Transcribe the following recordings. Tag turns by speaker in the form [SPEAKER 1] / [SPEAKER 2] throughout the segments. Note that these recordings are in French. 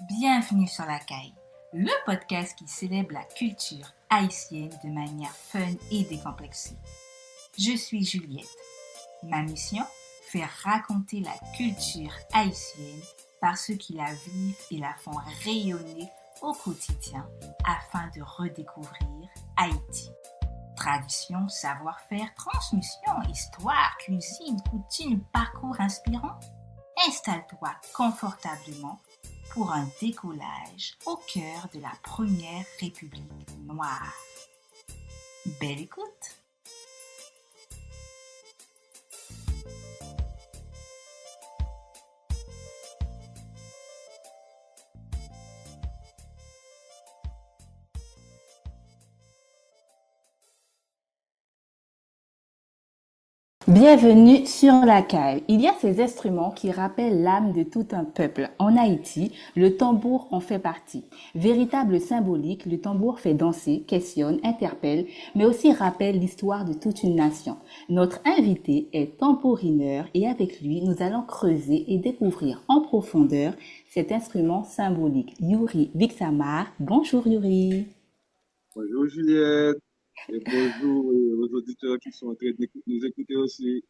[SPEAKER 1] Bienvenue sur La Caille, le podcast qui célèbre la culture haïtienne de manière fun et décomplexée. Je suis Juliette. Ma mission, faire raconter la culture haïtienne par ceux qui la vivent et la font rayonner au quotidien afin de redécouvrir Haïti. Tradition, savoir-faire, transmission, histoire, cuisine, coutume, parcours inspirant. Installe-toi confortablement pour un décollage au cœur de la première République noire. Belle écoute!
[SPEAKER 2] Bienvenue sur La Caille. Il y a ces instruments qui rappellent l'âme de tout un peuple. En Haïti, le tambour en fait partie. Véritable symbolique, le tambour fait danser, questionne, interpelle, mais aussi rappelle l'histoire de toute une nation. Notre invité est tambourineur et avec lui, nous allons creuser et découvrir en profondeur cet instrument symbolique. Yuri Bixamar. Bonjour Yuri.
[SPEAKER 3] Bonjour Juliette et bonjour aux auditeurs qui sont en train de nous écouter aussi.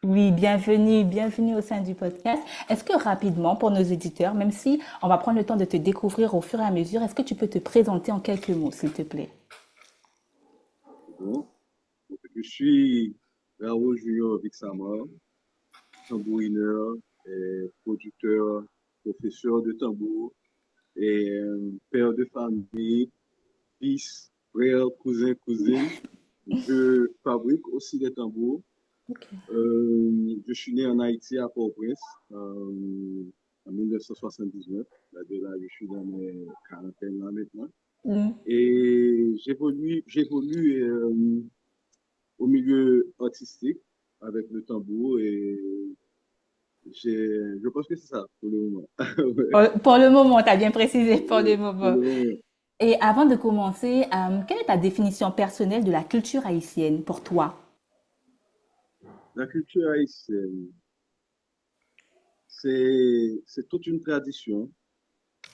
[SPEAKER 2] Oui, bienvenue au sein du podcast. Est-ce que rapidement, pour nos éditeurs, même si on va prendre le temps de te découvrir au fur et à mesure, est-ce que tu peux te présenter en quelques mots, s'il te plaît?
[SPEAKER 3] Bon, donc, je suis Raoul Junior Vixamar, tambourineur, et producteur, professeur de tambour et père de famille, fils, frère, cousin, cousine. Je fabrique aussi des tambours.
[SPEAKER 2] Ok.
[SPEAKER 3] Je suis né en Haïti à Port-au-Prince en 1979. Là, je suis dans mes quarantaines là maintenant.
[SPEAKER 2] Mm.
[SPEAKER 3] Et j'évolue au milieu artistique avec le tambour et je pense que c'est ça pour le moment. Ouais,
[SPEAKER 2] Pour le moment, tu as bien précisé, pour le
[SPEAKER 3] pour
[SPEAKER 2] moment.
[SPEAKER 3] le moment.
[SPEAKER 2] Et avant de commencer, quelle est ta définition personnelle de la culture haïtienne pour toi?
[SPEAKER 3] La culture haïtienne, c'est toute une tradition,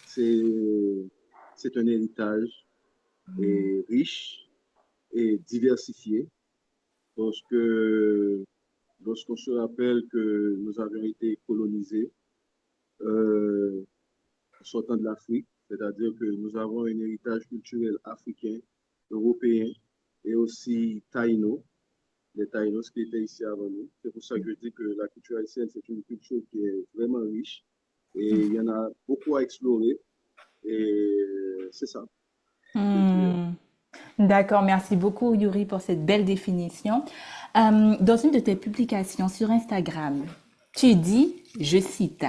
[SPEAKER 3] c'est, c'est un héritage et riche et diversifié parce que lorsqu'on se rappelle que nous avions été colonisés, euh, en sortant de l'Afrique, c'est-à-dire que nous avons un héritage culturel africain, européen et aussi taïno, les taïnos qui étaient ici avant nous. C'est pour ça que je dis que la culture haïtienne, c'est une culture qui est vraiment riche et il y en a beaucoup à explorer et c'est ça, je dirais.
[SPEAKER 2] Hmm. D'accord, merci beaucoup Yuri pour cette belle définition. Dans une de tes publications sur Instagram, tu dis, je cite,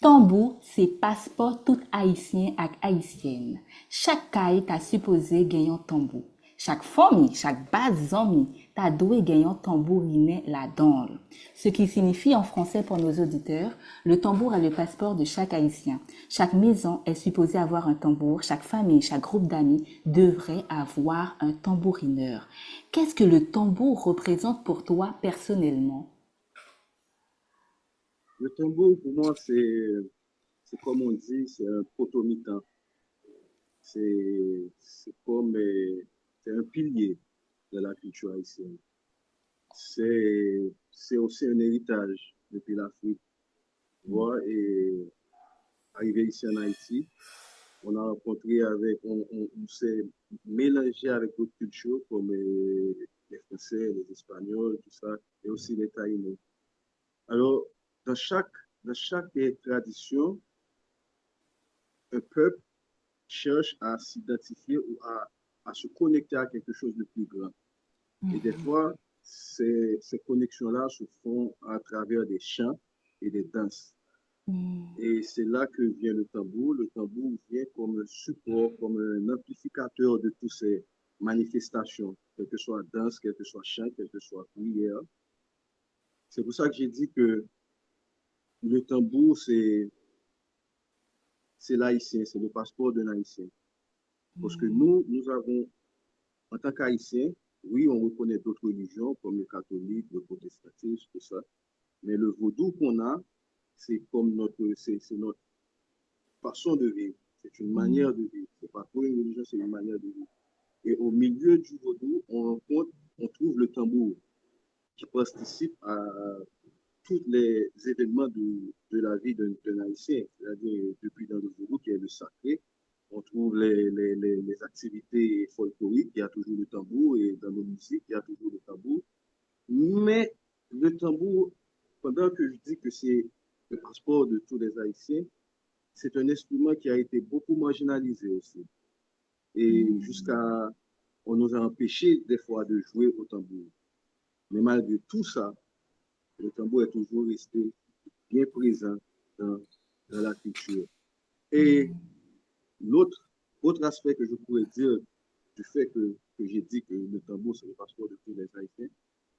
[SPEAKER 2] Tambour, c'est passeport tout haïtien ak haïtienne. Chaque caille t'a supposé gagnant tambour. Chaque famille, chaque base zami, t'a doué gagnant tambourinet la donne. Ce qui signifie en français pour nos auditeurs, le tambour est le passeport de chaque haïtien. Chaque maison est supposée avoir un tambour, chaque famille, chaque groupe d'amis devrait avoir un tambourineur. Qu'est-ce que le tambour représente pour toi personnellement?
[SPEAKER 3] Le tambour, pour moi, c'est comme on dit, c'est un potomitan. C'est comme, c'est un pilier de la culture haïtienne. C'est aussi un héritage depuis l'Afrique. Tu vois, et arrivé ici en Haïti, on a rencontré avec, on s'est mélangé avec d'autres cultures comme les Français, les Espagnols, tout ça, et aussi les Taïnos. Alors, dans chaque, dans chaque tradition, un peuple cherche à s'identifier ou à se connecter à quelque chose de plus grand. Et des fois, ces connexions-là se font à travers des chants et des danses. Et c'est là que vient le tambour. Le tambour vient comme un support, comme un amplificateur de toutes ces manifestations, quelle que soit danse, quel que soit chant, quelle que soit prière. C'est pour ça que j'ai dit que le tambour, c'est l'haïtien, c'est le passeport de l'haïtien. Parce que nous avons, en tant qu'haïtiens, oui, on reconnaît d'autres religions comme le catholique, le protestantisme, tout ça. Mais le vaudou qu'on a, c'est comme notre, c'est notre, façon de vivre, c'est une manière de vivre. C'est pas pour une religion, c'est une manière de vivre. Et au milieu du vaudou, on trouve le tambour qui participe à tous les événements de la vie d'un Haïtien, c'est-à-dire depuis dans le vaudou qui est le sacré, on trouve les activités folkloriques, il y a toujours le tambour, et dans nos musiques, il y a toujours le tambour. Mais le tambour, pendant que je dis que c'est le passeport de tous les Haïtiens, c'est un instrument qui a été beaucoup marginalisé aussi. Et jusqu'à, on nous a empêchés des fois de jouer au tambour. Mais malgré tout ça, le tambour est toujours resté bien présent dans, dans la culture. Et l'autre autre aspect que je pourrais dire du fait que j'ai dit que le tambour, c'est le passeport de tous les Haïtiens,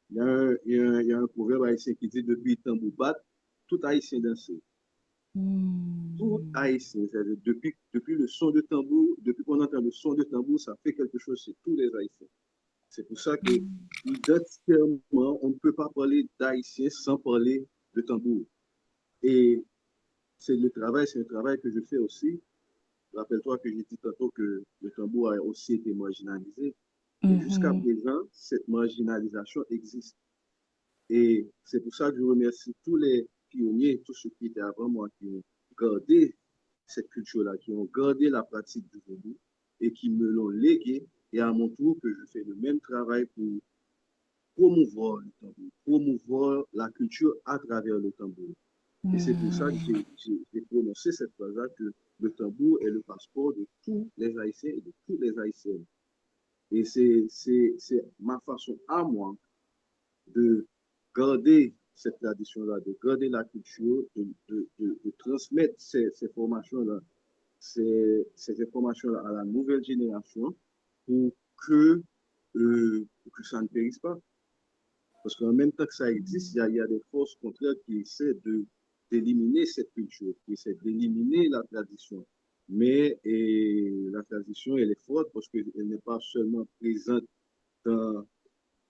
[SPEAKER 3] il y a un proverbe haïtien qui dit depuis tambour bat, tout Haïtien dansait. Tout haïtien, c'est-à-dire depuis le son de tambour, depuis qu'on entend le son de tambour, ça fait quelque chose chez tous les Haïtiens. C'est pour ça que, identitairement, on ne peut pas parler d'haïtien sans parler de tambour. Et c'est un travail que je fais aussi. Rappelle-toi que j'ai dit tantôt que le tambour a aussi été marginalisé. Et jusqu'à
[SPEAKER 2] Mhm.
[SPEAKER 3] présent, cette marginalisation existe. Et c'est pour ça que je remercie tous les pionniers, tous ceux qui étaient avant moi, qui ont gardé cette culture-là, qui ont gardé la pratique du vaudou et qui me l'ont légué. Et à mon tour, que je fais le même travail pour promouvoir le tambour, promouvoir la culture à travers le tambour. Et c'est pour ça que j'ai prononcé cette phrase-là que le tambour est le passeport de tous les Haïtiens et de toutes les Haïtiennes. Et c'est ma façon à moi de garder cette tradition-là, de garder la culture, de transmettre ces formations-là, ces informations-là à la nouvelle génération pour pour que ça ne périsse pas. Parce qu'en même temps que ça existe, il y a des forces contraires qui essaient d'éliminer cette culture, qui essaient d'éliminer la tradition. Mais la tradition, elle est forte parce qu'elle n'est pas seulement présente dans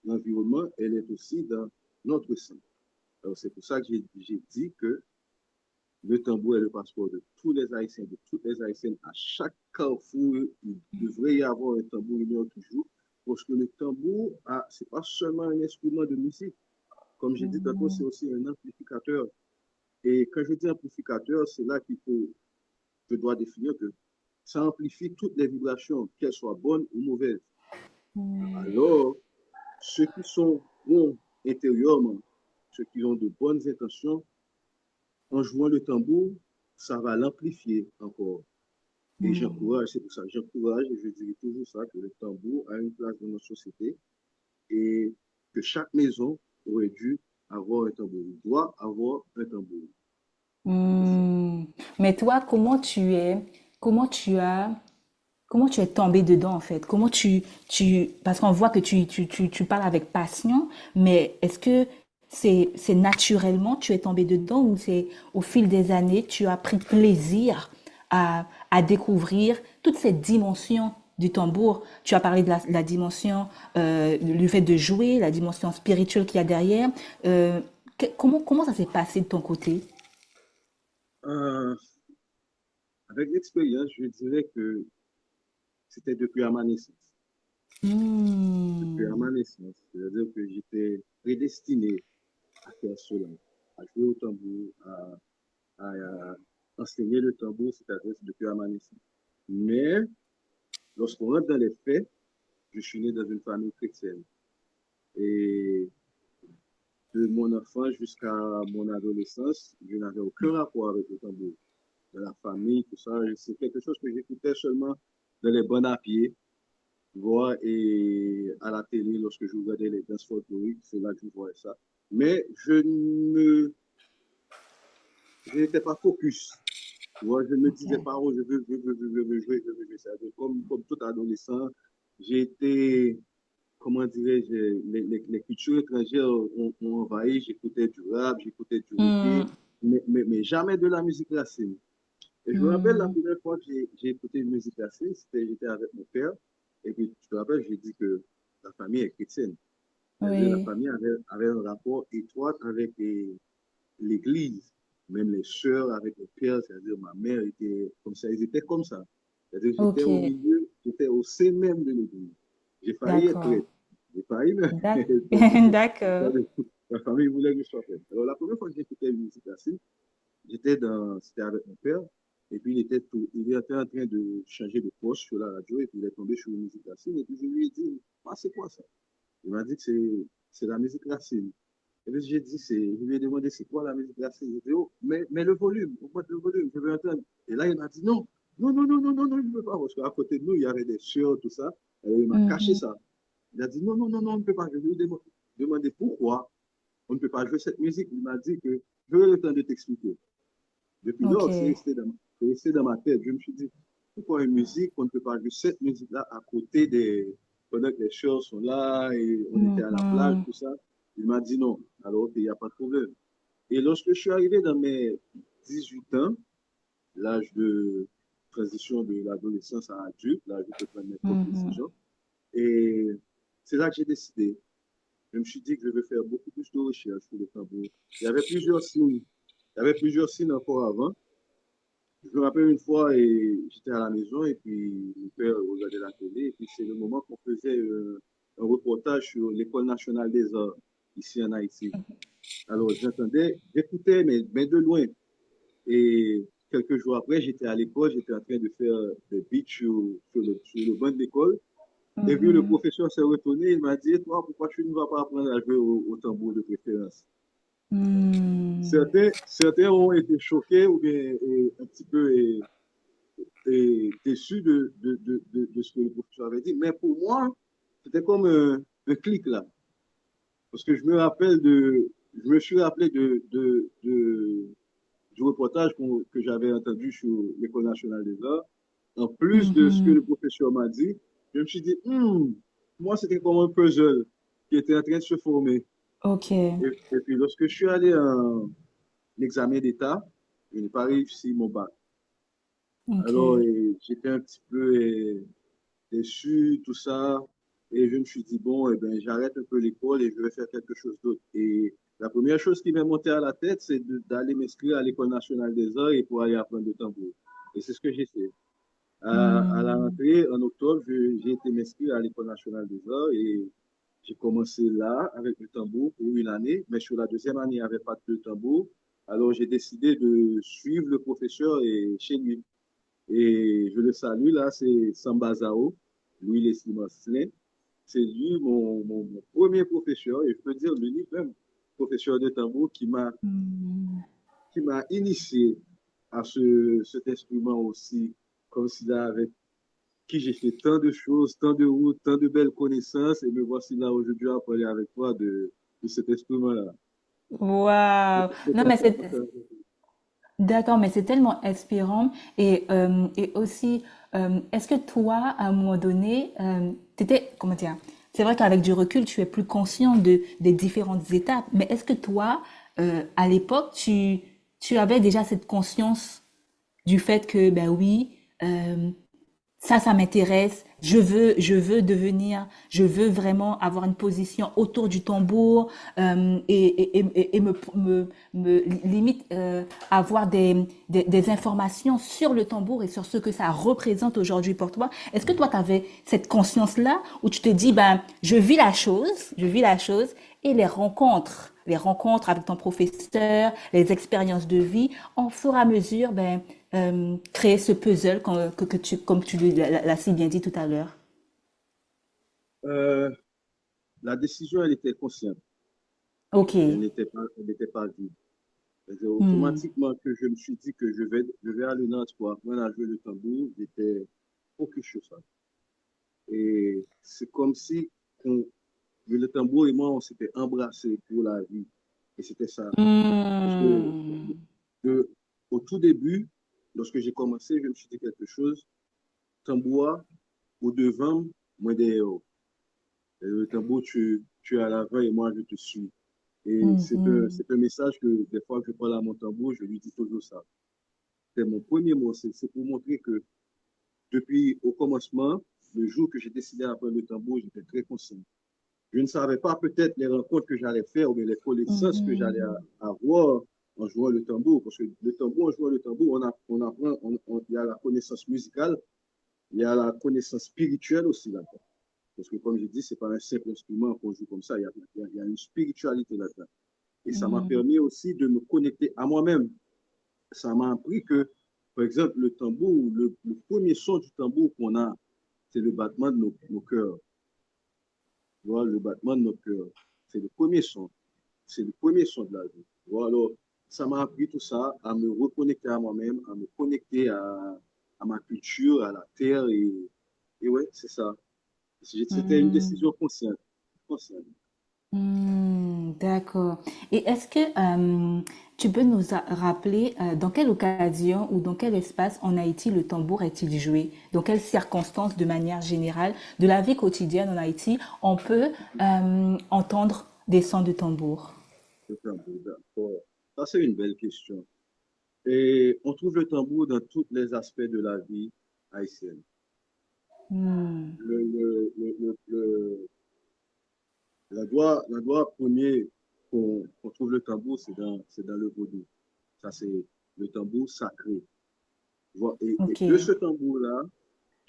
[SPEAKER 3] l'environnement, elle est aussi dans notre sang. Alors c'est pour ça que j'ai dit que le tambour est le passeport de tous les Haïtiens, de toutes les Haïtiennes. À chaque carrefour, il devrait y avoir un tambour, il y a toujours. Parce que le tambour, c'est pas seulement un instrument de musique. Comme j'ai dit tantôt, c'est aussi un amplificateur. Et quand je dis amplificateur, c'est là je dois définir que ça amplifie toutes les vibrations, qu'elles soient bonnes ou mauvaises. Alors, ceux qui sont bons intérieurement, ceux qui ont de bonnes intentions, en jouant le tambour, ça va l'amplifier encore. Et j'encourage, c'est pour ça, j'encourage et je dirais toujours ça, que le tambour a une place dans notre société et que chaque maison aurait dû avoir un tambour, doit avoir un tambour.
[SPEAKER 2] Hmm. Mais toi, comment tu as, comment tu es tombé dedans en fait? Parce qu'on voit que tu parles avec passion, mais est-ce que c'est naturellement tu es tombé dedans ou c'est au fil des années tu as pris plaisir à découvrir toute cette dimension du tambour? Tu as parlé de la dimension, du fait de jouer, la dimension spirituelle qu'il y a derrière. Comment ça s'est passé de ton côté?
[SPEAKER 3] Euh, Avec l'expérience, je dirais que c'était depuis à ma naissance. Depuis à
[SPEAKER 2] Hmm.
[SPEAKER 3] ma naissance. C'est-à-dire que j'étais prédestiné à faire cela, à jouer au tambour, à enseigner le tambour, c'est-à-dire depuis à ma naissance. Mais lorsqu'on rentre dans les faits, je suis né dans une famille chrétienne. Et de mon enfance jusqu'à mon adolescence, je n'avais aucun rapport avec le tambour. De la famille, tout ça, c'est quelque chose que j'écoutais seulement dans les bonnes à pied, vois, et à la télé, lorsque je regardais les danses folkloriques, c'est là que je voyais ça. Mais je n'étais pas focus. Tu vois, je ne me disais pas, oh, je veux jouer, je veux jouer ça. Comme tout adolescent, j'ai été, comment dirais-je, les cultures étrangères ont envahi. J'écoutais du rap, j'écoutais du
[SPEAKER 2] Hmm.
[SPEAKER 3] reggae, mais jamais de la musique classique. Et je me rappelle la
[SPEAKER 2] Hmm.
[SPEAKER 3] première fois que j'ai écouté une musique classique, j'étais avec mon père. Et puis, tu te rappelles, j'ai dit que la famille est chrétienne. C'est-à-dire la
[SPEAKER 2] Oui.
[SPEAKER 3] famille avait un rapport étroit avec l'église. même les sœurs avec le père, c'est-à-dire ma mère était comme ça, ils étaient comme ça. C'est-à-dire j'étais
[SPEAKER 2] Ok,
[SPEAKER 3] au milieu, j'étais au sein même de l'église. J'ai failli être
[SPEAKER 2] d'accord.
[SPEAKER 3] prêtre. J'ai failli, mais
[SPEAKER 2] D'ac- D'accord.
[SPEAKER 3] ma famille voulait que je sois prêtre. Alors la première fois que j'ai écouté une musique classique, c'était avec mon père, et puis il était en train de changer de poste sur la radio, et puis il est tombé sur une musique classique, et puis je lui ai dit, ah, c'est quoi ça? Il m'a dit que c'est la musique classique. Et puis je lui ai demandé c'est quoi la musique classique? J'ai dit, oh, mais le volume, augmente le volume, je veux entendre. Et là, il m'a dit, non, non, non, non, non, non, non, je ne peux pas, parce qu'à côté de nous, il y avait des sœurs, tout ça. Alors, il m'a caché
[SPEAKER 2] Mhm,
[SPEAKER 3] ça. Il a dit, non, non, non, non, on ne peut pas. Je lui ai demandé pourquoi on ne peut pas jouer cette musique. Il m'a dit que je veux le temps de t'expliquer. Depuis
[SPEAKER 2] ok.
[SPEAKER 3] lors, c'est resté dans ma tête. Je me suis dit, pourquoi une musique, on ne peut pas jouer cette musique-là à côté pendant que les chœurs sont là et on était à la plage,
[SPEAKER 2] Mhm,
[SPEAKER 3] tout ça. Il m'a dit non. Alors, ok, il n'y a pas de problème. Et lorsque je suis arrivé dans mes 18 ans, l'âge de transition de l'adolescence à adulte, là, je peux prendre mes propres
[SPEAKER 2] mhm.
[SPEAKER 3] décisions. Et c'est là que j'ai décidé. Je me suis dit que je vais faire beaucoup plus de recherches sur le tambour. Il y avait plusieurs signes. Il y avait plusieurs signes encore avant. Je me rappelle une fois, et j'étais à la maison et puis mon père regardait la télé et puis c'est le moment qu'on faisait un reportage sur l'École nationale des arts ici en Haïti. Alors j'écoutais, mais de loin. Et quelques jours après, j'étais à l'école, j'étais en train de faire des beats sur le banc de l'école. Et puis le
[SPEAKER 2] Mhm.
[SPEAKER 3] professeur s'est retourné, il m'a dit, et toi, pourquoi tu ne vas pas apprendre à jouer au tambour de préférence?
[SPEAKER 2] Hmm.
[SPEAKER 3] Certains ont été choqués ou bien un petit peu déçus de ce que le professeur avait dit. Mais pour moi, c'était comme un clic là. Parce que je me suis rappelé du reportage que j'avais entendu sur l'École nationale des arts. En plus de ce que
[SPEAKER 2] Mhm.
[SPEAKER 3] le professeur m'a dit, je me suis dit, moi, c'était comme un puzzle qui était en train de se former.
[SPEAKER 2] Ok,
[SPEAKER 3] Et puis, lorsque je suis allé en examen d'État, je n'ai pas réussi mon bac. Alors,
[SPEAKER 2] ok.
[SPEAKER 3] j'étais un petit peu déçu, tout ça. Et je me suis dit, bon, eh ben, j'arrête un peu l'école et je vais faire quelque chose d'autre. Et la première chose qui m'est montée à la tête, c'est d'aller m'inscrire à l'École nationale des arts et pour aller apprendre le tambour. Et c'est ce que j'ai fait. À la
[SPEAKER 2] Hmm.
[SPEAKER 3] rentrée, en octobre, j'ai été m'inscrire à l'École nationale des arts et j'ai commencé là avec le tambour pour une année. Mais sur la deuxième année, il n'y avait pas de tambour. Alors, j'ai décidé de suivre le professeur chez lui. Et je le salue, là, c'est Sambazao, Louis Leslie Marcelin. C'est lui mon premier professeur, et je peux dire l'unique même professeur de tambour
[SPEAKER 2] Hmm.
[SPEAKER 3] qui m'a initié à cet instrument aussi, comme si là, avec qui j'ai fait tant de choses, tant de routes, tant de belles connaissances, et me voici là aujourd'hui à parler avec toi de cet instrument-là.
[SPEAKER 2] Waouh. Non, mais c'est d'accord, mais c'est tellement inspirant et aussi, est-ce que toi, à un moment donné, t'étais, comment dire, c'est vrai qu'avec du recul, tu es plus conscient des différentes étapes, mais est-ce que toi, à l'époque, tu avais déjà cette conscience du fait que, ben oui, ça m'intéresse. Je veux vraiment avoir une position autour du tambour et limite avoir des informations sur le tambour et sur ce que ça représente aujourd'hui pour toi. Est-ce que toi, tu avais cette conscience-là où tu te dis, ben, je vis la chose et les rencontres avec ton professeur, les expériences de vie, en fur et à mesure, ben, créer ce puzzle comme tu l'as si bien dit tout à l'heure.
[SPEAKER 3] Euh, la décision, elle était consciente.
[SPEAKER 2] Ok.
[SPEAKER 3] Elle n'était pas vide. C'est
[SPEAKER 2] Hmm.
[SPEAKER 3] automatiquement que je me suis dit que je vais aller Nantes pour apprendre à jouer le tambour. J'étais focus sur ça. Et c'est comme si le tambour et moi, on s'était embrassés pour la vie. Et c'était ça. Parce que
[SPEAKER 2] Hmm.
[SPEAKER 3] de- au tout début, lorsque j'ai commencé, je me suis dit quelque chose. Tambour, au devant, moi derrière. Et le tambour, tu es à l'avant et moi, je te suis. Et
[SPEAKER 2] Mhm.
[SPEAKER 3] c'est un message que des fois que je parle à mon tambour, je lui dis toujours ça. C'est mon premier mot, c'est pour montrer que depuis au commencement, le jour que j'ai décidé d'apprendre le tambour, j'étais très conscient. Je ne savais pas peut-être les rencontres que j'allais faire ou bien les connaissances que j'allais
[SPEAKER 2] Mhm.
[SPEAKER 3] avoir en jouant le tambour. Parce que le tambour, en jouant le tambour, on apprend, il y a la connaissance musicale, il y a la connaissance spirituelle aussi là-dedans. Parce que comme j'ai dit, c'est pas un simple instrument qu'on joue comme ça, il y a une spiritualité là-dedans. Et ça m'a
[SPEAKER 2] Mhm.
[SPEAKER 3] permis aussi de me connecter à moi-même. Ça m'a appris que, par exemple, le tambour, le premier son du tambour qu'on a, c'est le battement de nos cœurs. Tu vois, le battement de nos cœurs. C'est le premier son. C'est le premier son de la vie. Tu vois, alors, ça m'a appris tout ça, à me reconnecter à moi-même, à me connecter à ma culture, à la terre. Et ouais, c'est ça. C'était une
[SPEAKER 2] Mhm.
[SPEAKER 3] décision consciente. Consciente.
[SPEAKER 2] D'accord. Et est-ce que tu peux nous rappeler dans quelle occasion ou dans quel espace en Haïti le tambour est-il joué? Dans quelles circonstances, de manière générale, de la vie quotidienne en Haïti, on peut entendre des sons de tambour?
[SPEAKER 3] Le tambour, d'accord. Ça, c'est une belle question. Et on trouve le tambour dans tous les aspects de la vie haïtienne.
[SPEAKER 2] Hmm.
[SPEAKER 3] Le, le, le, le, le- la doigt premier qu'on trouve le tambour, c'est dans le vaudou. Ça, c'est le tambour sacré. Tu vois. Et
[SPEAKER 2] Ok.
[SPEAKER 3] de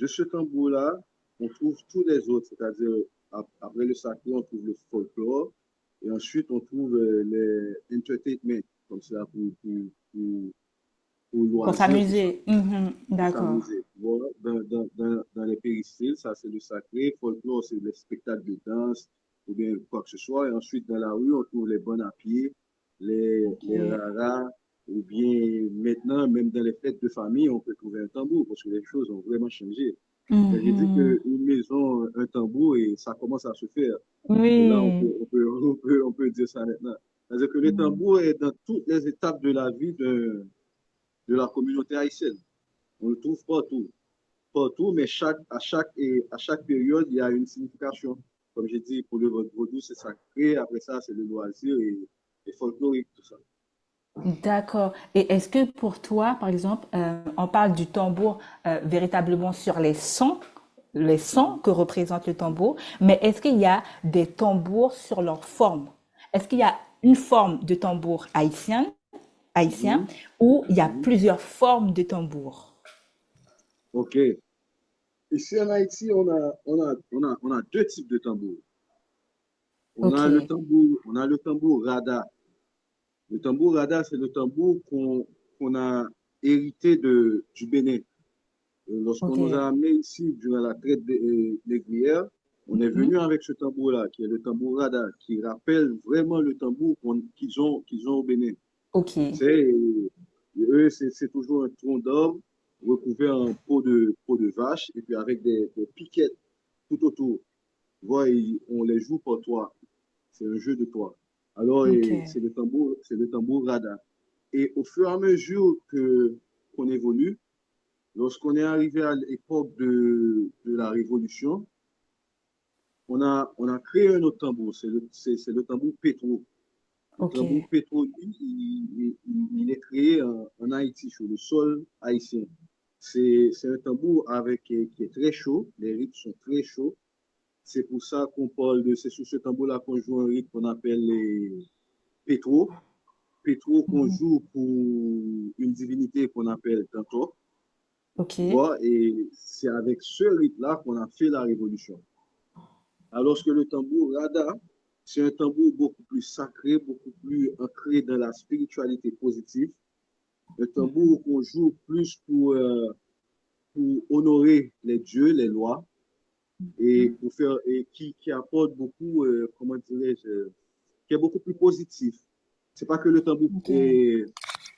[SPEAKER 3] ce tambour-là, on trouve tous les autres. C'est-à-dire, après le sacré, on trouve le folklore. Et ensuite, on trouve les entertainment, comme ça, pour
[SPEAKER 2] Pour
[SPEAKER 3] loisirs, tout ça.
[SPEAKER 2] s'amuser. Mhm.
[SPEAKER 3] Pour
[SPEAKER 2] D'accord.
[SPEAKER 3] s'amuser. Voilà. Dans les péristyles, ça c'est le sacré. Folklore, c'est les spectacles de danse ou bien quoi que ce soit. Et ensuite, dans la rue, on trouve les bonnes à pied,
[SPEAKER 2] Ok.
[SPEAKER 3] les raras, ou bien maintenant, même dans les fêtes de famille, on peut trouver un tambour parce que les choses ont vraiment changé. Mais j'ai dit
[SPEAKER 2] Mhm.
[SPEAKER 3] qu'une maison, un tambour, et ça commence à se faire. Et là,
[SPEAKER 2] Oui.
[SPEAKER 3] on peut dire ça maintenant. C'est-à-dire que le
[SPEAKER 2] Mhm.
[SPEAKER 3] tambour est dans toutes les étapes de la vie de la communauté haïtienne. On le trouve partout, partout, mais à chaque période, il y a une signification. Comme j'ai dit, pour le vaudou, c'est sacré, après ça, c'est le loisir et folklorique, tout ça.
[SPEAKER 2] D'accord. Et est-ce que pour toi, par exemple, on parle du tambour véritablement sur les sons
[SPEAKER 3] Mhm.
[SPEAKER 2] que représente le tambour, mais est-ce qu'il y a des tambours sur leur forme? Est-ce qu'il y a une forme de tambour haïtien,
[SPEAKER 3] Mhm.
[SPEAKER 2] ou il y a
[SPEAKER 3] Mhm.
[SPEAKER 2] plusieurs formes de tambour?
[SPEAKER 3] OK. Ici en Haïti, on a deux types de tambours.
[SPEAKER 2] Ok,
[SPEAKER 3] On a le tambour rada. Le tambour rada, c'est le tambour qu'on a hérité du Bénin. Lorsqu'on
[SPEAKER 2] ok.
[SPEAKER 3] nous a amenés ici durant la traite négrière, on est
[SPEAKER 2] Mhm.
[SPEAKER 3] venu avec ce tambour-là, qui est le tambour rada, qui rappelle vraiment le tambour qu'ils ont au Bénin.
[SPEAKER 2] Ok.
[SPEAKER 3] C'est, eux, c'est toujours un tronc d'arbre recouvert en peau de vache et puis avec des piquettes tout autour. Tu vois, on les joue pour toi. C'est un jeu de toi. Alors,
[SPEAKER 2] Ok.
[SPEAKER 3] c'est le tambour rada. Et au fur et à mesure qu'on évolue, lorsqu'on est arrivé à l'époque de la Révolution, on a créé un autre tambour, c'est le tambour pétro. Le
[SPEAKER 2] Ok.
[SPEAKER 3] tambour pétro, lui, il est créé en Haïti, sur le sol haïtien. C'est un tambour qui est très chaud, les rythmes sont très chauds. C'est pour ça qu'on parle c'est sur ce tambour-là qu'on joue un rythme qu'on appelle les pétro. Pétro qu'on
[SPEAKER 2] Mhm.
[SPEAKER 3] joue pour une divinité qu'on appelle Tantor.
[SPEAKER 2] Ok.
[SPEAKER 3] Tu vois, et c'est avec ce rythme-là qu'on a fait la révolution. Alors que le tambour rada, c'est un tambour beaucoup plus sacré, beaucoup plus ancré dans la spiritualité positive. Un tambour qu'on joue plus pour honorer les dieux, les lois, et pour faire et qui apporte beaucoup, comment dirais-je, qui est beaucoup plus positif. C'est pas que le tambour
[SPEAKER 2] Ok.
[SPEAKER 3] est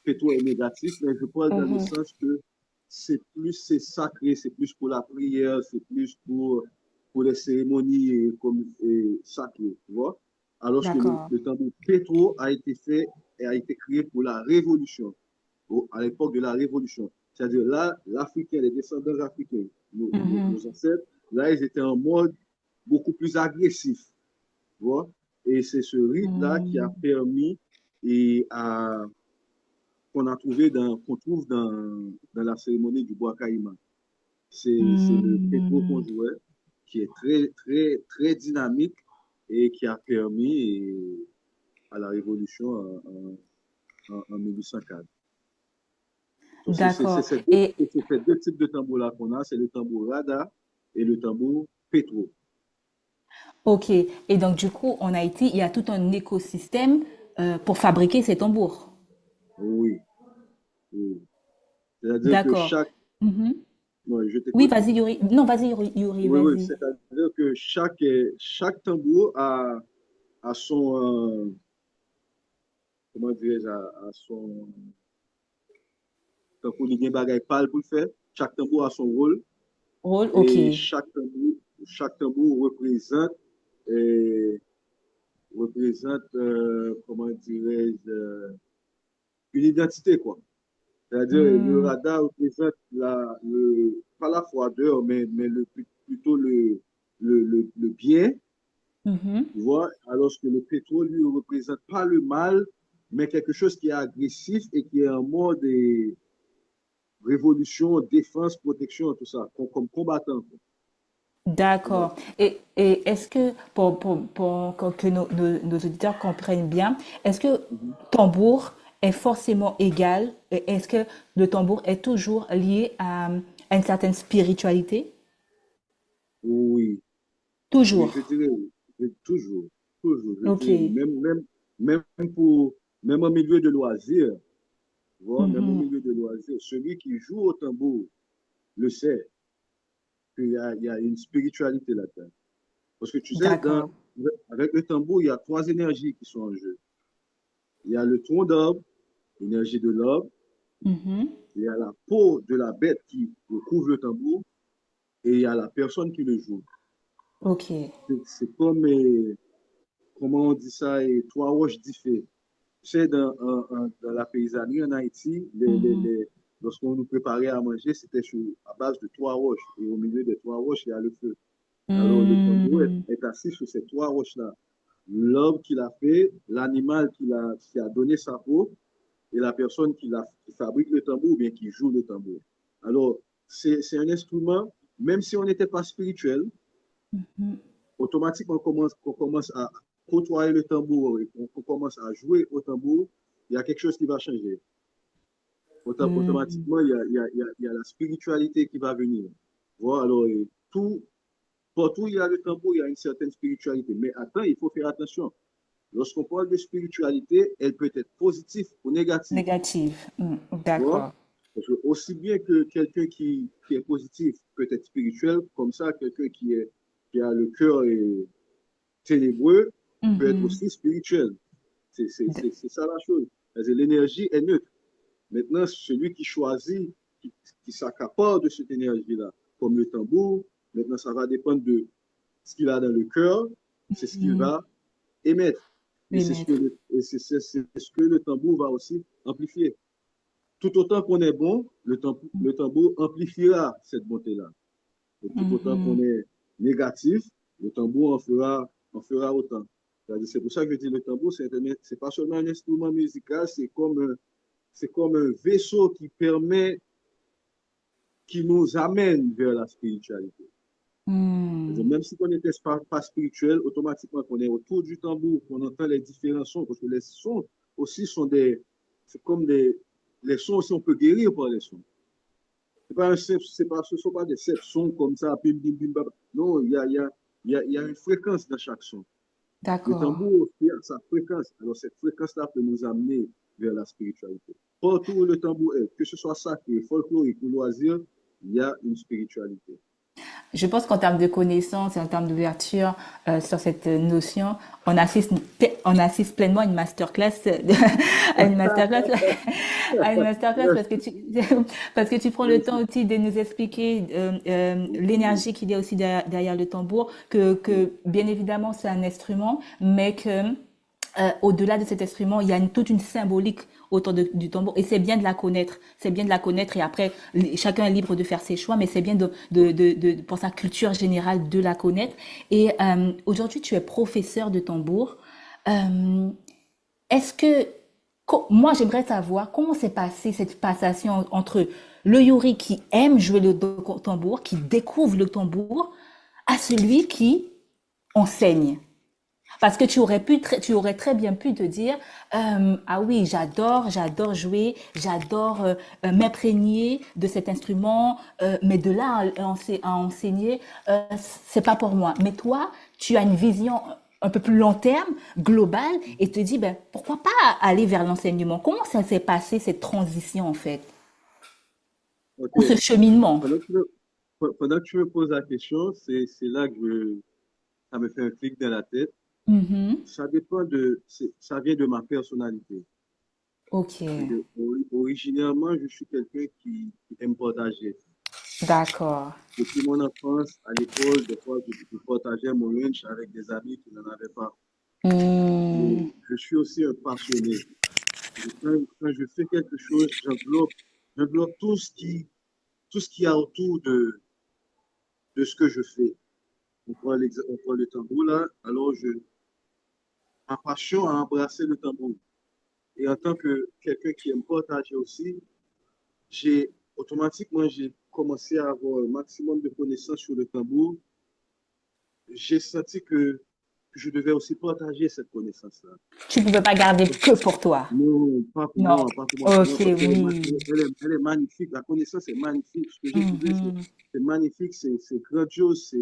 [SPEAKER 3] plutôt est négatif, mais je parle dans le
[SPEAKER 2] Mhm.
[SPEAKER 3] sens que c'est sacré, c'est plus pour la prière, c'est plus pour les cérémonies sacrées, tu vois. Alors que
[SPEAKER 2] D'accord.
[SPEAKER 3] le tambour pétro a été fait et a été créé pour la révolution, à l'époque de la révolution. C'est-à-dire là, l'Africain, les descendants africains,
[SPEAKER 2] Mhm.
[SPEAKER 3] nos ancêtres, là, ils étaient en mode beaucoup plus agressif, tu vois. Et c'est ce rythme-là qui a
[SPEAKER 2] Mhm.
[SPEAKER 3] permis qu'on trouve dans la cérémonie du bois caïman. C'est le pétro qu'on
[SPEAKER 2] Hmm.
[SPEAKER 3] jouait, qui est très dynamique et qui a permis à la révolution en 1804. Donc,
[SPEAKER 2] D'accord. Et
[SPEAKER 3] c'est ces deux types de tambours-là qu'on a, c'est le tambour Rada et le tambour Petro.
[SPEAKER 2] ok. Et donc du coup, en Haïti, il y a tout un écosystème pour fabriquer ces tambours.
[SPEAKER 3] Oui, oui. C'est-à-dire que
[SPEAKER 2] D'accord.
[SPEAKER 3] chaque...
[SPEAKER 2] Mhm.
[SPEAKER 3] Ouais, je
[SPEAKER 2] Oui,
[SPEAKER 3] t'écoute?
[SPEAKER 2] vas-y, Yuri. Non, vas-y, Yuri, Yuri,
[SPEAKER 3] Oui, oui,
[SPEAKER 2] vas-y.
[SPEAKER 3] c'est-à-dire que chaque tambour a son, comment dirais-je, a son, tant qu'on dit bien bagaille pâle pour le faire, chaque tambour a son rôle
[SPEAKER 2] Rôle, ok.
[SPEAKER 3] et chaque tambour euh, représente comment dirais-je, une identité, quoi. C'est-à-dire, le
[SPEAKER 2] Hmm,
[SPEAKER 3] radar représente pas la froideur, mais plutôt le bien,
[SPEAKER 2] mhm.
[SPEAKER 3] tu vois, alors que le pétrole, lui, ne représente pas le mal, mais quelque chose qui est agressif et qui est en mode révolution, défense, protection, tout ça, comme combattant, quoi.
[SPEAKER 2] D'accord.
[SPEAKER 3] Combattant.
[SPEAKER 2] Et est-ce que, pour que nos auditeurs comprennent bien, est-ce que
[SPEAKER 3] Mhm.
[SPEAKER 2] tambour est forcément égal? Et est-ce que le tambour est toujours lié à une certaine spiritualité?
[SPEAKER 3] Oui, oui, je
[SPEAKER 2] Toujours.
[SPEAKER 3] dirais oui. Toujours, toujours, je
[SPEAKER 2] Ok.
[SPEAKER 3] dirais oui. Même pour, même en milieu de loisirs, tu vois, même au
[SPEAKER 2] Mhm.
[SPEAKER 3] milieu de loisirs, celui qui joue au tambour le sait qu'il y a une spiritualité là-dedans. Parce que tu sais,
[SPEAKER 2] D'accord.
[SPEAKER 3] avec le tambour, il y a trois énergies qui sont en jeu. Il y a le tronc d'arbre, l'énergie de l'arbre,
[SPEAKER 2] Mhm.
[SPEAKER 3] il y a la peau de la bête qui recouvre le tambour, et il y a la personne qui le joue.
[SPEAKER 2] Ok.
[SPEAKER 3] C'est comme, comment on dit ça, trois roches différentes. Tu sais, dans la paysannerie en Haïti,
[SPEAKER 2] Mhm.
[SPEAKER 3] lorsqu'on nous préparait à manger, c'était à base de trois roches. Et au milieu des trois roches, il y a le feu. Alors, le tambour
[SPEAKER 2] Hmm.
[SPEAKER 3] est assis sur ces trois roches-là. L'homme qui l'a fait, l'animal qui a donné sa peau, et la personne qui fabrique le tambour ou bien qui joue le tambour. Alors, c'est un instrument, même si on n'était pas spirituel, automatiquement, on commence à côtoyer le tambour et on commence à jouer au tambour, il y a quelque chose qui va changer.
[SPEAKER 2] Hmm.
[SPEAKER 3] Automatiquement, il y a la spiritualité qui va venir. Voilà, alors, tout, partout où il y a le tambour, il y a une certaine spiritualité. Mais attends, il faut faire attention. Lorsqu'on parle de spiritualité, elle peut être positive ou négative.
[SPEAKER 2] Négative. Hmm.
[SPEAKER 3] Tu vois?
[SPEAKER 2] D'accord.
[SPEAKER 3] Parce que aussi bien que quelqu'un qui est positif peut être spirituel, comme ça, quelqu'un qui a le cœur ténébreux peut être
[SPEAKER 2] Mhm.
[SPEAKER 3] aussi spirituel. C'est ça la chose. L'énergie est neutre. Maintenant, celui qui choisit, qui s'accapare de cette énergie-là, comme le tambour, maintenant, ça va dépendre de ce qu'il a dans le cœur, c'est ce qu'il
[SPEAKER 2] Hmm.
[SPEAKER 3] va émettre. Et
[SPEAKER 2] Les maîtres.
[SPEAKER 3] c'est ce que le tambour va aussi amplifier. Tout autant qu'on est bon, le tambour amplifiera cette bonté-là. Et tout autant qu'on
[SPEAKER 2] Mhm.
[SPEAKER 3] est négatif, le tambour en fera autant. C'est pour ça que je dis le tambour, c'est pas seulement un instrument musical, c'est comme un vaisseau qui nous amène vers la spiritualité.
[SPEAKER 2] Hmm.
[SPEAKER 3] Même si on n'était pas spirituel, automatiquement qu'on est autour du tambour, qu'on entend les différents sons, parce que les sons aussi c'est comme les sons aussi, on peut guérir par les sons. Ce sont pas des sept sons comme ça, bim, bim, bim, bam. Non, il y a une fréquence dans chaque son. Le
[SPEAKER 2] D'accord.
[SPEAKER 3] tambour aussi a sa fréquence. Alors, cette fréquence-là peut nous amener vers la spiritualité. Partout où le tambour est, que ce soit sacré, folklorique ou loisir, il y a une spiritualité.
[SPEAKER 2] Je pense qu'en termes de connaissances et en termes d'ouverture sur cette notion, on assiste pleinement à une masterclass, à une masterclass, à une masterclass parce que parce que tu prends le temps
[SPEAKER 3] Merci.
[SPEAKER 2] aussi de nous expliquer l'énergie qu'il y a aussi derrière le tambour, que bien évidemment c'est un instrument, mais que au-delà de cet instrument, il y a toute une symbolique autour du tambour et c'est bien de la connaître. C'est bien de la connaître et après, chacun est libre de faire ses choix, mais c'est bien pour sa culture générale de la connaître. Et aujourd'hui, tu es professeur de tambour. Euh, est-ce que, moi, j'aimerais savoir comment s'est passée cette passation entre le Yuri qui aime jouer le tambour, qui découvre le tambour, à celui qui enseigne. Parce que tu aurais très bien pu te dire, ah oui, j'adore jouer, j'adore m'imprégner de cet instrument, mais de là à enseigner, c'est pas pour moi. Mais toi, tu as une vision un peu plus long terme, globale, et te dis, ben, pourquoi pas aller vers l'enseignement? Comment ça s'est passé, cette transition, en fait,
[SPEAKER 3] Ok.
[SPEAKER 2] ou ce cheminement?
[SPEAKER 3] Pendant que pendant que tu me poses la question, c'est là que ça me fait un clic dans la tête.
[SPEAKER 2] Mhm.
[SPEAKER 3] Ça dépend ça vient de ma personnalité.
[SPEAKER 2] Ok,
[SPEAKER 3] C'est que, originairement, je suis quelqu'un qui aime partager.
[SPEAKER 2] d'accord.
[SPEAKER 3] Depuis mon enfance, à l'école, des fois, je partageais mon lunch avec des amis qui n'en avaient pas. Et
[SPEAKER 2] Hmm,
[SPEAKER 3] je suis aussi un passionné. Quand je fais quelque chose, j'englobe tout ce qu'il y a autour de ce que je fais. On prend le tambour là, alors ma passion a embrassé le tambour. Et en tant que quelqu'un qui aime partager aussi, automatiquement, j'ai commencé à avoir un maximum de connaissances sur le tambour. J'ai senti que je devais aussi partager cette connaissance-là.
[SPEAKER 2] tu pouvais pas garder que pour toi.
[SPEAKER 3] Non, pas pour
[SPEAKER 2] Non.
[SPEAKER 3] moi, pas pour moi,
[SPEAKER 2] Ok,
[SPEAKER 3] non, parce qu'oui.elle est magnifique. La connaissance est magnifique. Ce que j'ai trouvé,
[SPEAKER 2] Mhm,
[SPEAKER 3] c'est magnifique, c'est grandiose,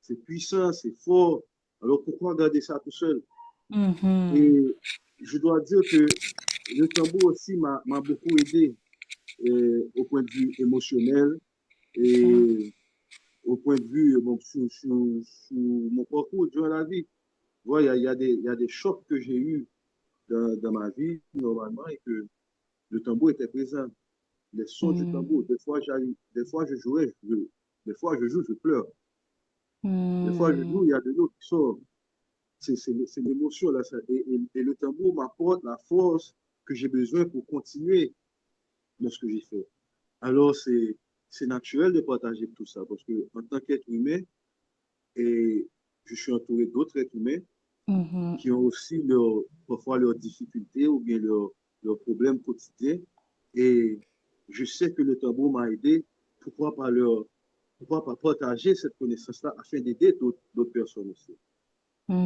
[SPEAKER 3] c'est puissant, c'est fort. Alors pourquoi garder ça tout seul?
[SPEAKER 2] mhm,
[SPEAKER 3] Et je dois dire que le tambour aussi m'a beaucoup aidé au point de vue émotionnel et au point de vue bon, sur mon parcours durant la vie. Tu vois, il y a des chocs que j'ai eus dans ma vie, normalement, et que le tambour était présent. Les sons du tambour,
[SPEAKER 2] mhm,
[SPEAKER 3] des fois je jouais, des fois je joue, je pleure. Des fois je joue,
[SPEAKER 2] mhm,
[SPEAKER 3] il y a de l'eau qui sort. C'est l'émotion, là. Et le tambour m'apporte la force que j'ai besoin pour continuer dans ce que j'ai fait. Alors, c'est naturel de partager tout ça parce que en tant qu'être humain, et je suis entouré d'autres êtres humains
[SPEAKER 2] mhm,
[SPEAKER 3] qui ont aussi parfois leurs difficultés ou bien leurs problèmes quotidiens. Et je sais que le tambour m'a aidé. Pourquoi pas pourquoi pas partager cette connaissance-là afin d'aider d'autres personnes aussi.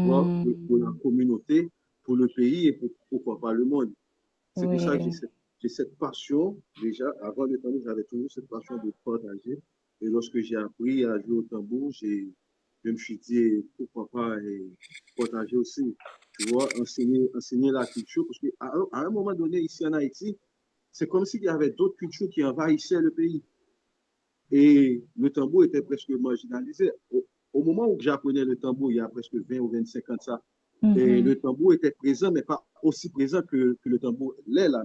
[SPEAKER 3] Pour la
[SPEAKER 2] mhm.
[SPEAKER 3] communauté, pour le pays et pourquoi pas le monde. C'est pour ça que
[SPEAKER 2] Oui.
[SPEAKER 3] j'ai cette passion. Déjà, avant le tambour, j'avais toujours cette passion de partager. Et lorsque j'ai appris à jouer au tambour, je me suis dit, pourquoi pas partager aussi. Tu vois, enseigner la culture. Parce qu'à à un moment donné, ici en Haïti, c'est comme s'il y avait d'autres cultures qui envahissaient le pays. Et le tambour était presque marginalisé. Au moment où j'apprenais le tambour, il y a presque 20 ou 25 ans de ça, et
[SPEAKER 2] Mhm.
[SPEAKER 3] le tambour était présent, mais pas aussi présent que le tambour l'est là.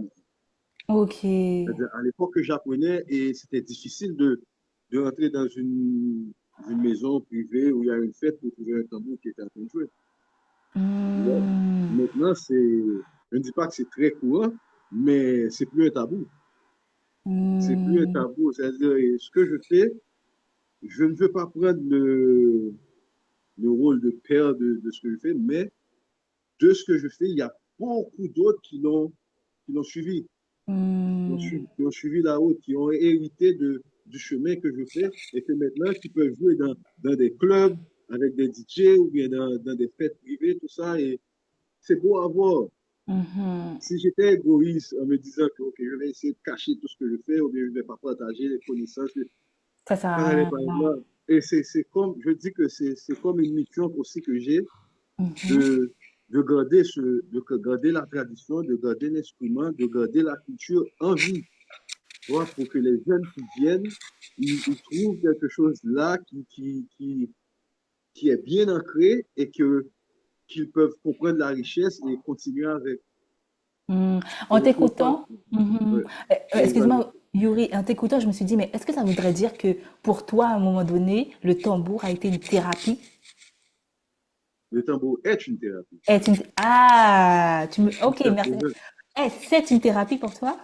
[SPEAKER 2] Ok.
[SPEAKER 3] C'est-à-dire, à l'époque que j'apprenais, et c'était difficile de rentrer dans une maison privée où il y a une fête pour trouver un tambour qui était en train de jouer. Tu vois?
[SPEAKER 2] Hmm,
[SPEAKER 3] Maintenant, je ne dis pas que c'est très courant, mais c'est plus un tabou. C'est plus un
[SPEAKER 2] hmm,
[SPEAKER 3] tabou. C'est-à-dire, et ce que je fais, je ne veux pas prendre le rôle de père de ce que je fais, mais de ce que je fais, il y a beaucoup d'autres qui l'ont suivi,
[SPEAKER 2] hmm.
[SPEAKER 3] qui ont suivi la route, qui ont hérité du chemin que je fais et que maintenant, qui peuvent jouer dans des clubs avec des DJ ou bien dans des fêtes privées, tout ça. Et c'est beau à voir.
[SPEAKER 2] Mhm.
[SPEAKER 3] Si j'étais égoïste en me disant que ok, je vais essayer de cacher tout ce que je fais ou bien je ne vais pas partager les connaissances,
[SPEAKER 2] Ça sert
[SPEAKER 3] ça
[SPEAKER 2] à
[SPEAKER 3] n'allait
[SPEAKER 2] rien.
[SPEAKER 3] pas être
[SPEAKER 2] Non.
[SPEAKER 3] là. Et c'est comme, je dis que c'est comme une mission aussi que j'ai
[SPEAKER 2] Mhm.
[SPEAKER 3] de, de garder la tradition, de garder l'instrument, de garder la culture en vie, tu vois, pour que les jeunes qui viennent, ils trouvent quelque chose là qui est bien ancré et qu'ils peuvent comprendre la richesse et continuer avec.
[SPEAKER 2] Hmm. En
[SPEAKER 3] Donc, c'est pas.
[SPEAKER 2] t'écoutant, mhm.
[SPEAKER 3] Ouais. Oui, vas-y.
[SPEAKER 2] Excuse-moi, Yuri, en t'écoutant, je me suis dit, mais est-ce que ça voudrait dire que pour toi, à un moment donné, le tambour a été une thérapie?
[SPEAKER 3] Le tambour est une thérapie.
[SPEAKER 2] Ah, ok,
[SPEAKER 3] Jusqu'à
[SPEAKER 2] merci.
[SPEAKER 3] présent,
[SPEAKER 2] C'est une thérapie pour toi?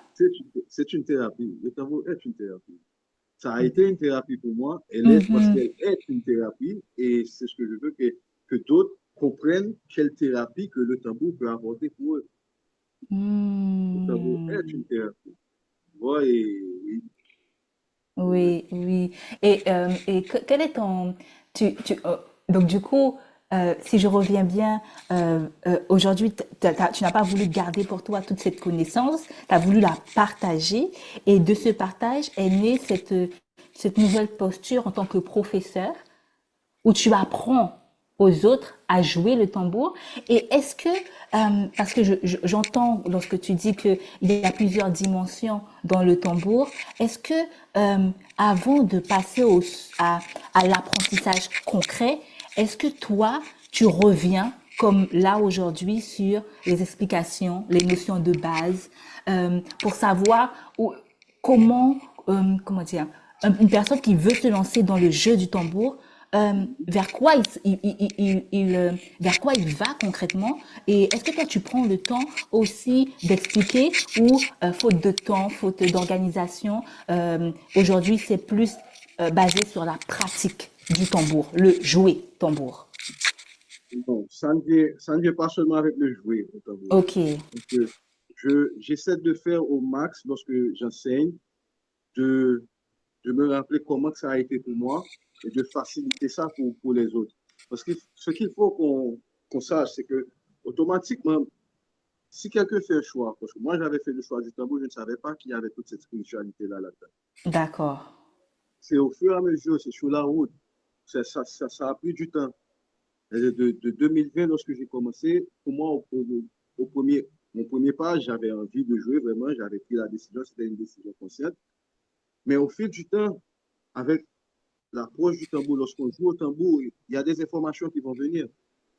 [SPEAKER 3] c'est une thérapie. Le tambour est une thérapie. Ça a été une thérapie pour moi. Elle est parce
[SPEAKER 2] Mhm.
[SPEAKER 3] qu'elle est une thérapie et c'est ce que je veux que d'autres comprennent quelle thérapie que le tambour peut apporter pour eux. Le tambour est
[SPEAKER 2] Hmm.
[SPEAKER 3] une thérapie. Tu vois, et
[SPEAKER 2] Oui, oui. Et quel est donc du coup, si je reviens bien, aujourd'hui, tu n'as pas voulu garder pour toi toute cette connaissance, tu as voulu la partager et de ce partage est née cette nouvelle posture en tant que professeur où tu apprends aux autres à jouer le tambour. Et est-ce que, parce que j'entends lorsque tu dis qu'il y a plusieurs dimensions dans le tambour, est-ce que avant de passer à l'apprentissage concret, est-ce que toi, tu reviens comme là aujourd'hui sur les explications, les notions de base, pour savoir comment, comment dire, une personne qui veut se lancer dans le jeu du tambour, vers quoi vers quoi il va concrètement et est-ce que toi tu prends le temps aussi d'expliquer ou faute de temps, faute d'organisation, aujourd'hui c'est plus basé sur la pratique du tambour, le jouer tambour.
[SPEAKER 3] Non, ça ne vient pas seulement avec le jouet au tambour.
[SPEAKER 2] Ok.
[SPEAKER 3] Donc, j'essaie de faire au max lorsque j'enseigne, de, de me rappeler comment que ça a été pour moi et de faciliter ça pour les autres. Parce que ce qu'il faut qu'on sache, c'est que automatiquement, si quelqu'un fait un choix, parce que moi j'avais fait le choix du tambour, je ne savais pas qu'il y avait toute cette spiritualité-là là-dedans.
[SPEAKER 2] D'accord.
[SPEAKER 3] C'est au fur et à mesure, c'est sur la route, ça a pris du temps. De 2020, lorsque j'ai commencé, pour moi, au premier, mon premier pas, j'avais envie de jouer vraiment, j'avais pris la décision, c'était une décision consciente. Mais au fil du temps, avec l'approche du tambour, lorsqu'on joue au tambour, il y a des informations qui vont venir.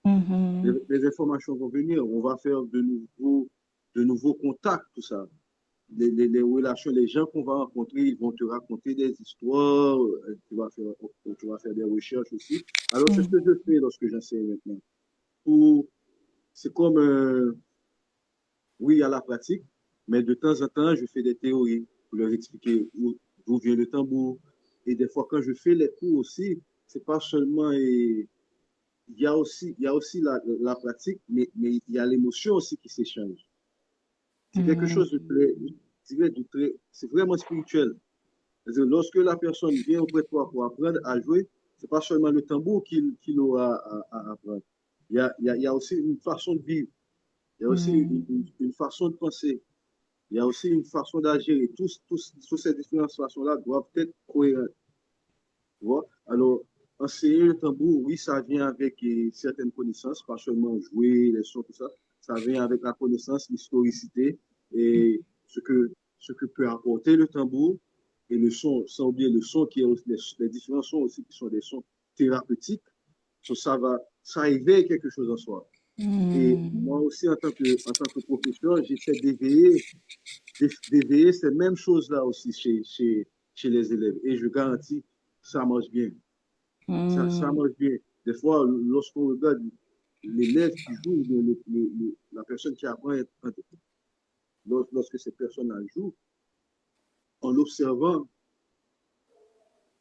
[SPEAKER 2] Mhm.
[SPEAKER 3] Les informations vont venir. On va faire de nouveaux contacts, tout ça. Les relations, les gens qu'on va rencontrer, ils vont te raconter des histoires, tu vas faire des recherches aussi. Alors, c'est ce que
[SPEAKER 2] Mhm.
[SPEAKER 3] je fais lorsque j'enseigne maintenant. Pour, c'est comme, oui, il y a la pratique, mais de temps en temps, je fais des théories pour leur expliquer d'où vient le tambour. Et des fois, quand je fais les cours aussi, c'est pas seulement, il y a aussi la pratique, mais il y a l'émotion aussi qui s'échange. C'est quelque chose de
[SPEAKER 2] Mhm.
[SPEAKER 3] très, je dirais c'est vraiment spirituel. C'est-à-dire, lorsque la personne vient auprès de toi pour apprendre à jouer, c'est pas seulement le tambour qu'il aura à apprendre. Il y a aussi une façon de vivre, il y a aussi
[SPEAKER 2] Mhm.
[SPEAKER 3] une façon de penser, il y a aussi une façon d'agir. Et toutes ces différentes façons-là doivent être cohérentes. Tu vois? Alors, enseigner le tambour, oui, ça vient avec certaines connaissances, pas seulement jouer, les sons, tout ça. Ça vient avec la connaissance, l'historicité et ce que peut apporter le tambour et le son, sans oublier le son qui est aussi, les différents sons aussi qui sont des sons thérapeutiques. Ça éveille quelque chose en soi. Et moi
[SPEAKER 2] Mhm.
[SPEAKER 3] aussi, en tant que professeur, j'essaie d'éveiller ces mêmes choses-là aussi chez les élèves. Et je garantis, ça marche bien. Ça
[SPEAKER 2] Mhm.
[SPEAKER 3] marche bien. Des fois, lorsqu'on regarde l'élève qui joue, la personne qui apprend, lorsque cette personne-là joue, en l'observant,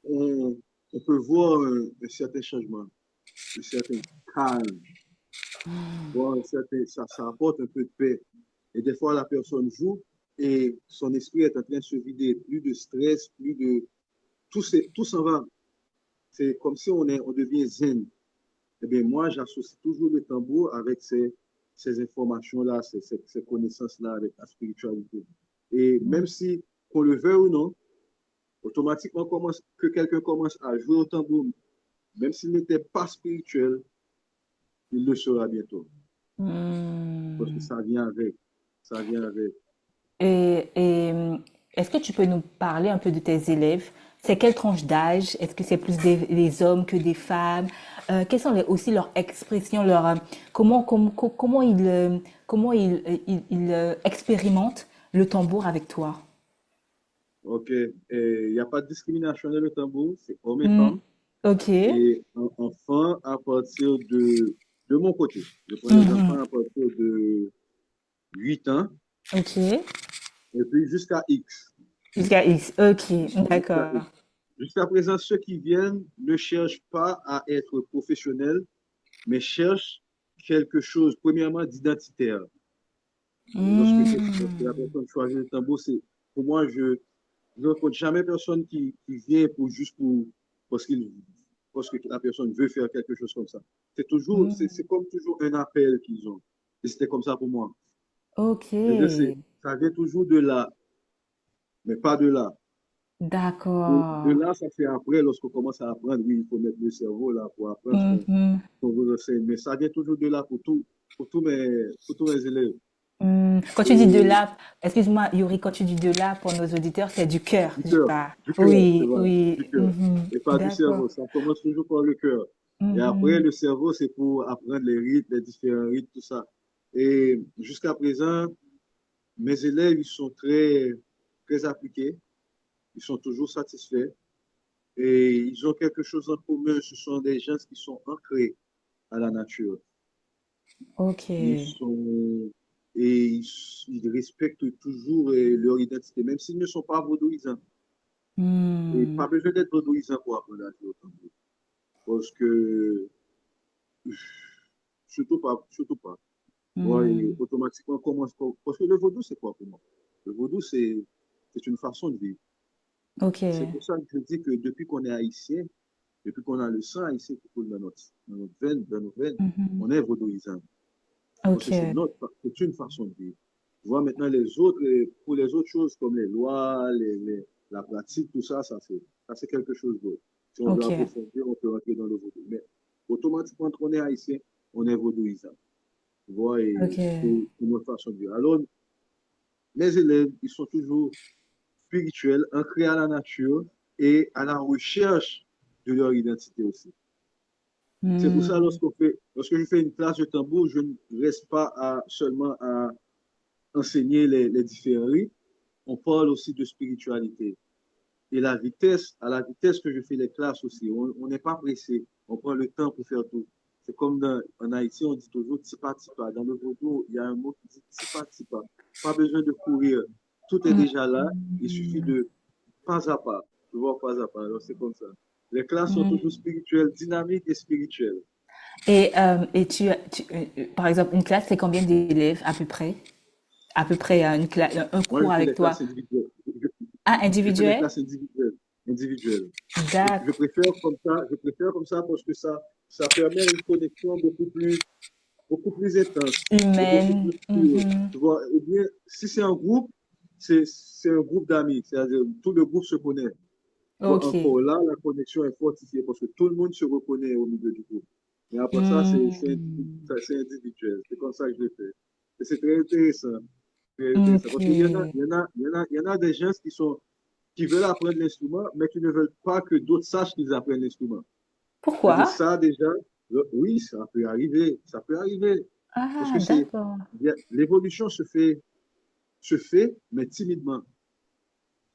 [SPEAKER 3] on, on peut voir un certain changement, un certain calme, voir ça apporte un peu de paix. Et des fois, la personne joue et son esprit est en train de se vider, plus de stress, plus de... Tout s'en va. C'est comme si on devient zen. Eh bien, moi, j'associe toujours le tambour avec ces informations-là, ces connaissances-là avec la spiritualité. Et même si, qu'on le veuille ou non, automatiquement, que quelqu'un commence à jouer au tambour, même s'il n'était pas spirituel, il le sera bientôt. Parce que
[SPEAKER 2] Mhm.
[SPEAKER 3] ça vient avec. Ça vient avec.
[SPEAKER 2] Et est-ce que tu peux nous parler un peu de tes élèves? C'est quelle tranche d'âge? Est-ce que c'est plus des hommes que des femmes? Quelles sont aussi leurs expressions, comment ils expérimentent le tambour avec toi?
[SPEAKER 3] OK. Il n'y a pas de discrimination dans le tambour, c'est hommes et
[SPEAKER 2] Hmm.
[SPEAKER 3] femmes.
[SPEAKER 2] Ok.
[SPEAKER 3] Et enfants à partir de mon côté. Je prends les
[SPEAKER 2] Mhm.
[SPEAKER 3] enfants à partir de 8 ans
[SPEAKER 2] Ok.
[SPEAKER 3] et puis jusqu'à X.
[SPEAKER 2] Jusqu'à X. Ok.
[SPEAKER 3] Jusqu'à X.
[SPEAKER 2] D'accord.
[SPEAKER 3] Jusqu'à présent, ceux qui viennent ne cherchent pas à être professionnels, mais cherchent quelque chose, premièrement, d'identitaire. Lorsque la
[SPEAKER 2] Hmm.
[SPEAKER 3] personne choisit le tambour, pour moi, je ne rencontre jamais personne qui vient pour juste parce que la personne veut faire quelque chose comme ça. c'est comme toujours un appel qu'ils ont. Et c'était comme ça pour moi.
[SPEAKER 2] Ok,
[SPEAKER 3] C'est-à-dire, ça vient toujours de là, mais pas de là. De
[SPEAKER 2] d'accord.
[SPEAKER 3] là, ça fait après, lorsqu'on commence à apprendre, oui, il faut mettre le cerveau là pour apprendre ce
[SPEAKER 2] Mhm.
[SPEAKER 3] qu'on vous enseigne. Mais ça vient toujours de là pour tous mes élèves.
[SPEAKER 2] Quand tu dis de
[SPEAKER 3] Et
[SPEAKER 2] là, excuse-moi, Yuri, quand tu dis de là pour nos auditeurs, c'est du cœur,
[SPEAKER 3] du
[SPEAKER 2] je
[SPEAKER 3] cœur,
[SPEAKER 2] parle.
[SPEAKER 3] du cœur, c'est
[SPEAKER 2] Oui,
[SPEAKER 3] vrai, du
[SPEAKER 2] oui.
[SPEAKER 3] cœur. Et pas du
[SPEAKER 2] D'accord.
[SPEAKER 3] cerveau. Ça commence toujours par le cœur. Et après,
[SPEAKER 2] Mhm.
[SPEAKER 3] le cerveau, c'est pour apprendre les rythmes, les différents rythmes, tout ça. Et jusqu'à présent, mes élèves, ils sont très appliqués. Ils sont toujours satisfaits. Et ils ont quelque chose en commun. Ce sont des gens qui sont ancrés à la nature.
[SPEAKER 2] Ok.
[SPEAKER 3] Ils sont, et ils respectent toujours leur identité, même s'ils ne sont pas vaudouisants. Et
[SPEAKER 2] Hmm.
[SPEAKER 3] pas besoin d'être vaudouisant pour apprendre à jouer au tambour. Parce que, surtout pas. Ouais, et
[SPEAKER 2] Hmm.
[SPEAKER 3] automatiquement, commence, parce que le vaudou, c'est quoi pour moi? Le vaudou, c'est une façon de vivre.
[SPEAKER 2] Ok.
[SPEAKER 3] C'est pour ça que je dis que depuis qu'on est haïtien, depuis qu'on a le sang haïtien qui coule dans notre veine, dans nos veines,
[SPEAKER 2] Mhm.
[SPEAKER 3] on est vaudouisant. Parce que
[SPEAKER 2] Ok.
[SPEAKER 3] c'est une façon de vivre. Tu vois, maintenant, les autres, pour les autres choses comme les lois, la pratique, tout ça, ça c'est quelque chose d'autre. Si on veut
[SPEAKER 2] Ok.
[SPEAKER 3] approfondir, on peut rentrer dans le vaudou. Mais automatiquement, quand on est haïtien, on est vaudouisant. Tu vois, et
[SPEAKER 2] Ok.
[SPEAKER 3] c'est notre façon de vivre. Alors, mes élèves, ils sont toujours spirituels, ancrés à la nature et à la recherche de leur identité aussi. C'est pour ça,
[SPEAKER 2] Hmm.
[SPEAKER 3] lorsque je fais une classe de tambour, je ne reste pas seulement à enseigner les différents rites, on parle aussi de spiritualité. Et à la vitesse que je fais les classes aussi, on n'est pas pressé, on prend le temps pour faire tout. C'est comme en Haïti, on dit toujours tipa tipa. Dans le Vodou, il y a un mot qui dit tipa tipa. Pas besoin de courir. Tout est déjà là. Il suffit de pas à pas. Tu vois, pas à pas. Alors c'est comme ça. Les classes sont toujours
[SPEAKER 2] Hmm.
[SPEAKER 3] spirituelles, dynamiques et spirituelles.
[SPEAKER 2] Et par exemple, une classe, c'est combien d'élèves à peu près? À peu près un
[SPEAKER 3] Moi, je
[SPEAKER 2] cours
[SPEAKER 3] fais
[SPEAKER 2] avec
[SPEAKER 3] des
[SPEAKER 2] toi.
[SPEAKER 3] classes individuelles.
[SPEAKER 2] Ah,
[SPEAKER 3] Je fais des
[SPEAKER 2] individuel?
[SPEAKER 3] classes individuelles. Individuelles. Je
[SPEAKER 2] D'accord.
[SPEAKER 3] je préfère comme ça parce que ça permet une connexion beaucoup plus intense et beaucoup plus
[SPEAKER 2] Humaine.
[SPEAKER 3] pure.
[SPEAKER 2] Mhm.
[SPEAKER 3] Tu vois, ou bien, si c'est un groupe, c'est un groupe d'amis. C'est-à-dire, tout le groupe se connaît. Tu vois,
[SPEAKER 2] Ok.
[SPEAKER 3] encore là, la connexion est fortifiée parce que tout le monde se reconnaît au milieu du groupe. Et après ça,
[SPEAKER 2] Hmm.
[SPEAKER 3] c'est individuel. C'est comme ça que je le fais. Et c'est très intéressant. Très intéressant.
[SPEAKER 2] Ok.
[SPEAKER 3] Parce qu'il y en a des gens qui veulent apprendre l'instrument, mais qui ne veulent pas que d'autres sachent qu'ils apprennent l'instrument. C'est-à-dire
[SPEAKER 2] Pourquoi?
[SPEAKER 3] ça, déjà, oui, ça peut arriver. Ça peut arriver. Parce que
[SPEAKER 2] Ah, d'accord.
[SPEAKER 3] l'évolution se fait, mais timidement.